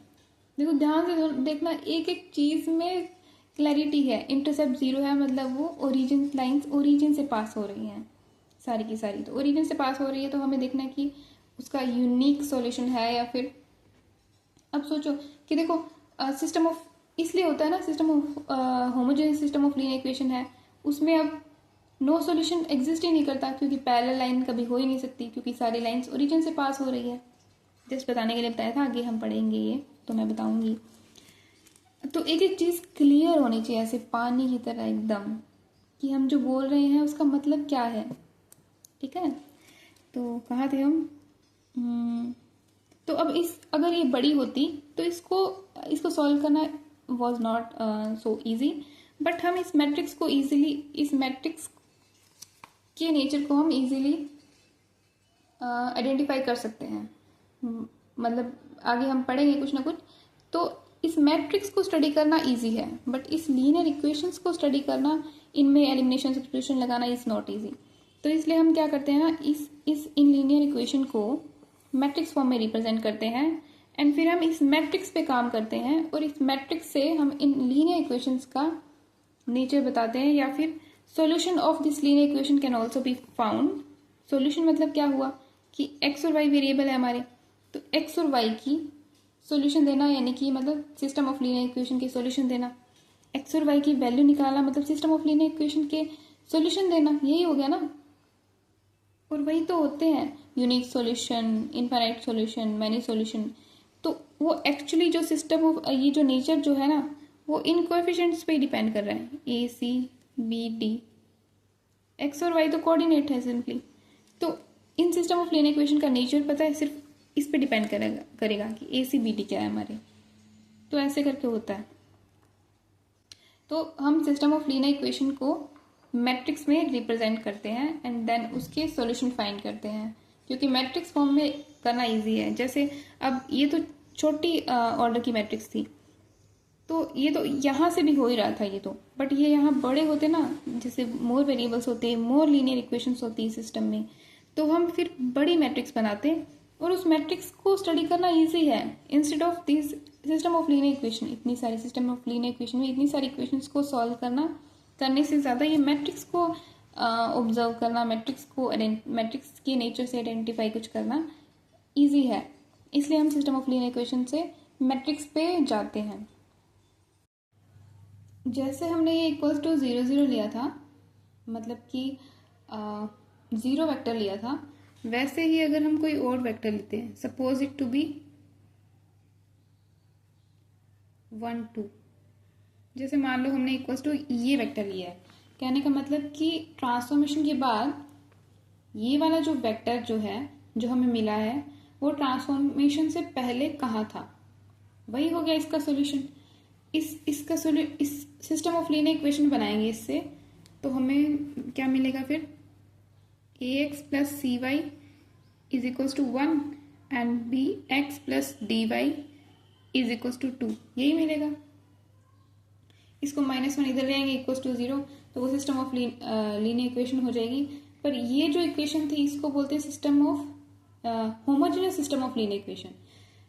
देखो ध्यान से देखना, एक एक चीज में क्लैरिटी है। इंटरसेप्ट 0 है मतलब वो ओरिजिन लाइंस ओरिजिन से पास हो रही हैं सारी की सारी। तो ओरिजिन से पास हो रही है तो हमें देखना है कि उसका यूनिक सॉल्यूशन है या फिर, अब सोचो कि देखो सिस्टम ऑफ इसलिए होता है ना, system of homogeneous system of linear equation है, उसमें अब नो सॉल्यूशन एग्जिस्ट ही नहीं करता, क्योंकि पैरेलल लाइन कभी हो ही नहीं सकती, क्योंकि सारी लाइंस ओरिजिन से पास हो रही है। जस्ट बताने के लिए बताया था, आगे हम पढ़ेंगे ये तो मैं बताऊंगी। तो एक एक चीज़ क्लियर होनी चाहिए ऐसे पानी की तरह एकदम, कि हम जो बोल रहे हैं उसका मतलब क्या है। ठीक है, तो कहाँ थे हम? तो अब अगर ये बड़ी होती तो इसको सॉल्व करना was not so easy, but हम इस मैट्रिक्स को ईजिली, इस मैट्रिक्स के नेचर को हम ईजिली आइडेंटिफाई कर सकते हैं। मतलब आगे हम पढ़ेंगे कुछ ना कुछ। तो इस मैट्रिक्स को स्टडी करना इजी है, बट इस लीनियर इक्वेशंस को स्टडी करना, इनमें एलिमिनेशन सब्स्टिट्यूशन लगाना इज नॉट इजी। तो इसलिए हम क्या करते हैं ना, इस इन लीनियर इक्वेशन को मैट्रिक्स फॉर्म में रिप्रेजेंट करते हैं, एंड फिर हम इस मैट्रिक्स पे काम करते हैं, और इस मैट्रिक्स से हम इन लीनियर इक्वेशंस का नेचर बताते हैं, या फिर solution of this linear equation can also be found. Solution मतलब क्या हुआ कि एक्स और वाई वेरिएबल है हमारे, तो एक्स और वाई की सॉल्यूशन देना, यानी कि मतलब सिस्टम ऑफ लीनियर इक्वेशन के सॉल्यूशन देना। एक्स और वाई की वैल्यू निकालना मतलब सिस्टम ऑफ लीनियर इक्वेशन के सॉल्यूशन देना, यही हो गया ना। और वही तो होते हैं unique solution, infinite solution, many solution. तो वो एक्चुअली जो सिस्टम ऑफ ये जो नेचर जो है ना, वो इन कोएफिशिएंट्स पे डिपेंड कर रहा है, ए सी बी डी। एक्स और वाई तो कोऑर्डिनेट है सिंपली। तो इन सिस्टम ऑफ लीनियर इक्वेशन का नेचर पता है, सिर्फ इस पे डिपेंड करेगा कि ए सी बी डी क्या है हमारे। तो ऐसे करके होता है। तो हम सिस्टम ऑफ लीनियर इक्वेशन को मैट्रिक्स में रिप्रेजेंट करते हैं, एंड देन उसके सॉल्यूशन फाइंड करते हैं, क्योंकि मैट्रिक्स फॉर्म में करना इजी है। जैसे अब ये तो छोटी ऑर्डर की मैट्रिक्स थी, तो ये तो यहाँ से भी हो ही रहा था ये तो, बट ये यहाँ बड़े होते ना, जैसे मोर वेरिएबल्स होते हैं, मोर लीनियर इक्वेशंस होती है सिस्टम में, तो हम फिर बड़ी मैट्रिक्स बनाते हैं, और उस मैट्रिक्स को स्टडी करना इजी है। Instead of this system of linear equation, इतनी सारी सिस्टम ऑफ लीनियर इक्वेशन में इतनी सारी इक्वेशंस को सॉल्व करने से ज़्यादा ये मैट्रिक्स को ऑब्जर्व करना, मैट्रिक्स के नेचर से आइडेंटिफाई कुछ करना इजी है। इसलिए हम सिस्टम ऑफ लीनियर इक्वेशन से मैट्रिक्स पे जाते हैं। जैसे हमने ये इक्वल्स टू 0 0 लिया था, मतलब कि 0 वेक्टर लिया था, वैसे ही अगर हम कोई और वेक्टर लेते हैं, सपोज इट टू बी 1 2, जैसे मान लो हमने इक्वल्स टू ये वेक्टर लिया है, कहने का मतलब कि ट्रांसफॉर्मेशन के बाद ये वाला जो वेक्टर जो है, जो हमें मिला है, वो ट्रांसफॉर्मेशन से पहले कहाँ था, वही हो गया इसका सॉल्यूशन। इस सिस्टम ऑफ लीनियर इक्वेशन बनाएंगे इससे, तो हमें क्या मिलेगा फिर, ax plus C Y is equals to 1 and bx plus D Y is equals to 2, यही मिलेगा। इसको -1 इधर ले आएंगे, इक्वल्स टू 0, तो वो सिस्टम ऑफ लीनियर इक्वेशन हो जाएगी। पर ये जो इक्वेशन थी इसको बोलते हैं system of homogeneous system of linear equation,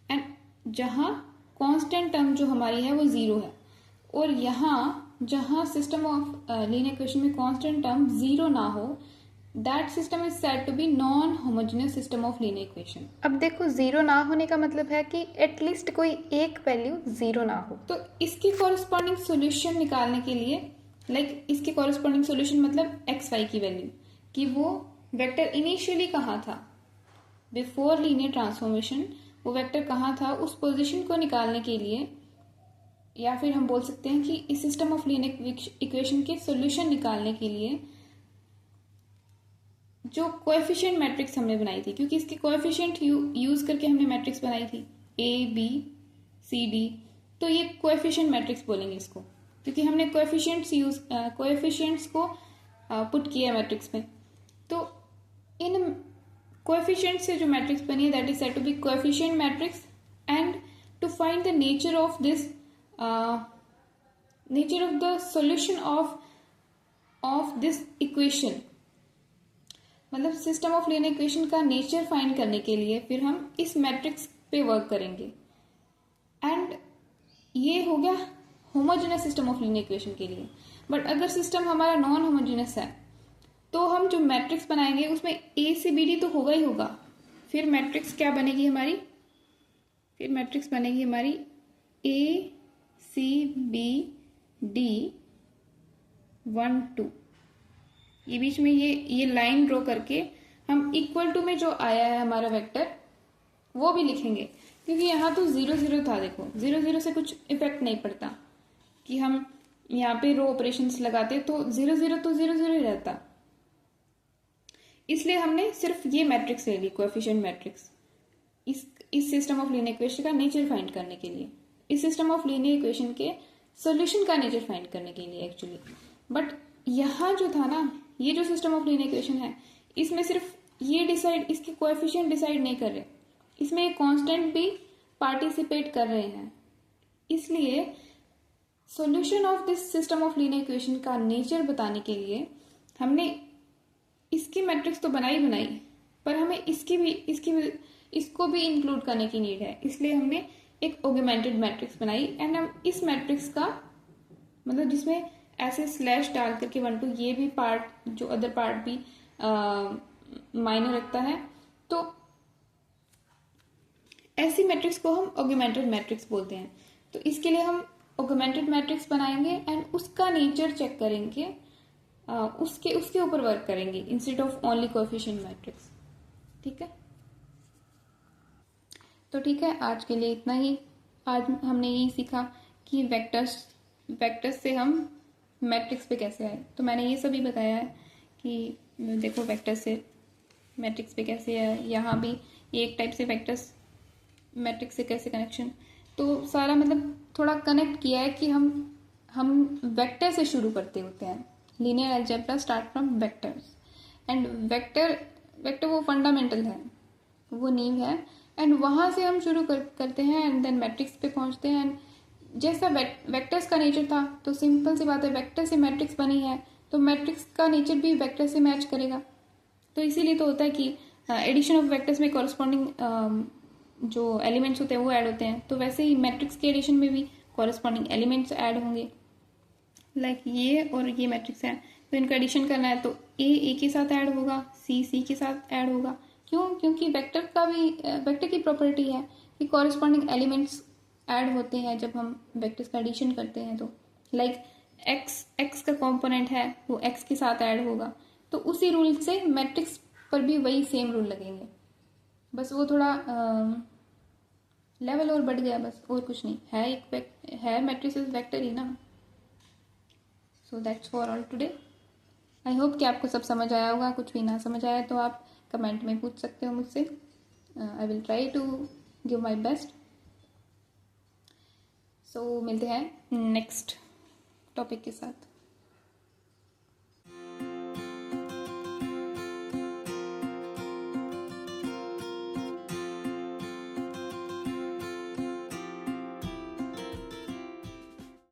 and जहाँ कांस्टेंट टर्म जो हमारी है वो 0 है, और यहाँ जहाँ सिस्टम ऑफ लीनियर इक्वेशन में कांस्टेंट टर्म 0 ना हो, that system is said to be non homogeneous system of linear equation. अब देखो 0 ना होने का मतलब है कि एटलीस्ट कोई एक वैल्यू 0 ना हो। तो इसके कॉरेस्पॉन्डिंग सॉल्यूशन निकालने के लिए, इसके कॉरेस्पॉन्डिंग सॉल्यूशन मतलब एक्स वाई की वैल्यू, कि वो वेक्टर इनिशियली कहाँ था बिफोर लीनियर ट्रांसफॉर्मेशन, वो वेक्टर कहाँ था, उस पोजीशन को निकालने के लिए, या फिर हम बोल सकते हैं कि इस सिस्टम ऑफ लीनियर इक्वेशन के सॉल्यूशन निकालने के लिए जो कोएफिशिएंट मैट्रिक्स हमने बनाई थी, क्योंकि इसके कोएफिशिएंट यूज करके हमने मैट्रिक्स बनाई थी ए बी सी डी, तो ये कोएफिशिएंट मैट्रिक्स बोलेंगे इसको, क्योंकि हमने कोएफिशिएंट्स को पुट किया मैट्रिक्स में। तो इन कोएफिशिएंट से जो मैट्रिक्स बनी है, that is said to be coefficient matrix, and to find the nature of this nature of the solution of this equation, मतलब सिस्टम ऑफ लीनियर इक्वेशन का नेचर फाइंड करने के लिए फिर हम इस मैट्रिक्स पे वर्क करेंगे, एंड ये हो गया homogeneous system of linear equation के लिए। बट अगर सिस्टम हमारा नॉन होमोजेनियस है, तो हम जो मैट्रिक्स बनाएंगे उसमें ए से बी डी तो होगा ही होगा। फिर मैट्रिक्स क्या बनेगी हमारी, फिर मैट्रिक्स बनेगी हमारी ए सी बी डी 1 2, ये बीच में ये लाइन ड्रॉ करके हम इक्वल टू में जो आया है हमारा वेक्टर, वो भी लिखेंगे, क्योंकि यहाँ तो 0 0 था। देखो 0 0 से कुछ इफेक्ट नहीं पड़ता कि हम यहाँ पे रो ऑपरेशंस लगाते तो 0 0 तो 0 0 ही रहता। इसलिए हमने सिर्फ ये मैट्रिक्स ले ली, कोएफिशिएंट मैट्रिक्स, इस सिस्टम ऑफ लीनियर इक्वेशन का नेचर फाइंड करने के लिए, इस सिस्टम ऑफ लीनियर इक्वेशन के सॉल्यूशन का नेचर फाइंड करने के लिए एक्चुअली। बट यहाँ जो था ना, ये जो सिस्टम ऑफ लीनियर इक्वेशन है, इसमें सिर्फ ये डिसाइड, इसके कोएफिशिएंट डिसाइड नहीं कर रहे, इसमें एक कांस्टेंट भी पार्टिसिपेट कर रहे हैं। इसलिए solution of this system of linear equation का नेचर बताने के लिए हमने इसकी मैट्रिक्स तो बनाई, पर हमें इसको भी इंक्लूड करने की नीड है। इसलिए हमने एक ऑगमेंटेड मैट्रिक्स बनाई, एंड हम इस मैट्रिक्स का मतलब जिसमें ऐसे स्लैश डाल करके 1 2 ये भी पार्ट, जो अदर पार्ट भी मायने रखता है, तो ऐसी मैट्रिक्स को हम ऑगमेंटेड मैट्रिक्स बोलते हैं। तो इसके लिए हम ऑगमेंटेड मैट्रिक्स बनाएंगे एंड उसका नेचर चेक करेंगे, उसके ऊपर वर्क करेंगे instead of only coefficient matrix. ठीक है, तो ठीक है, आज के लिए इतना ही। आज हमने यही सीखा कि वेक्टर्स से हम मैट्रिक्स पे कैसे आए। तो मैंने ये सभी बताया है कि देखो वेक्टर्स से मैट्रिक्स पे कैसे आए, यहाँ भी एक टाइप से वेक्टर्स मैट्रिक्स से कैसे कनेक्शन, तो सारा मतलब थोड़ा कनेक्ट किया है कि हम वेक्टर से शुरू करते होते हैं। Linear algebra start from vectors, and vector वो फंडामेंटल है, वो नींव है, एंड वहाँ से हम शुरू करते हैं एंड देन मैट्रिक्स पे पहुँचते हैं। एंड जैसा वेक्टर्स का नेचर था, तो सिंपल सी बात है, वेक्टर से मैट्रिक्स बनी है तो मैट्रिक्स का नेचर भी वेक्टर से मैच करेगा। तो इसीलिए तो होता है कि एडिशन ऑफ वेक्टर्स में कॉरस्पॉन्डिंग जो एलिमेंट्स होते हैं वो ऐड होते हैं। तो वैसे ही मैट्रिक्स के एडिशन में भी कॉरस्पॉन्डिंग एलिमेंट्स ऐड होंगे। लाइक ये और ये मैट्रिक्स है, तो इनका एडिशन करना है तो ए के साथ ऐड होगा, सी के साथ ऐड होगा। क्यों? क्योंकि वेक्टर की प्रॉपर्टी है कि कॉरस्पॉन्डिंग एलिमेंट्स ऐड होते हैं जब हम वेक्टर्स का एडिशन करते हैं। तो लाइक एक्स का कंपोनेंट है वो एक्स के साथ ऐड होगा, तो उसी रूल से मैट्रिक्स पर भी वही सेम रूल लगेंगे, बस वो थोड़ा लेवल और बढ़ गया, बस और कुछ नहीं है। मैट्रिक्स वेक्टर ही ना। So that's for all today. I hope कि आपको सब समझ आया होगा। कुछ भी ना समझ आया तो आप कमेंट में पूछ सकते हो मुझसे। I will try to give my best. So मिलते हैं नेक्स्ट टॉपिक के साथ।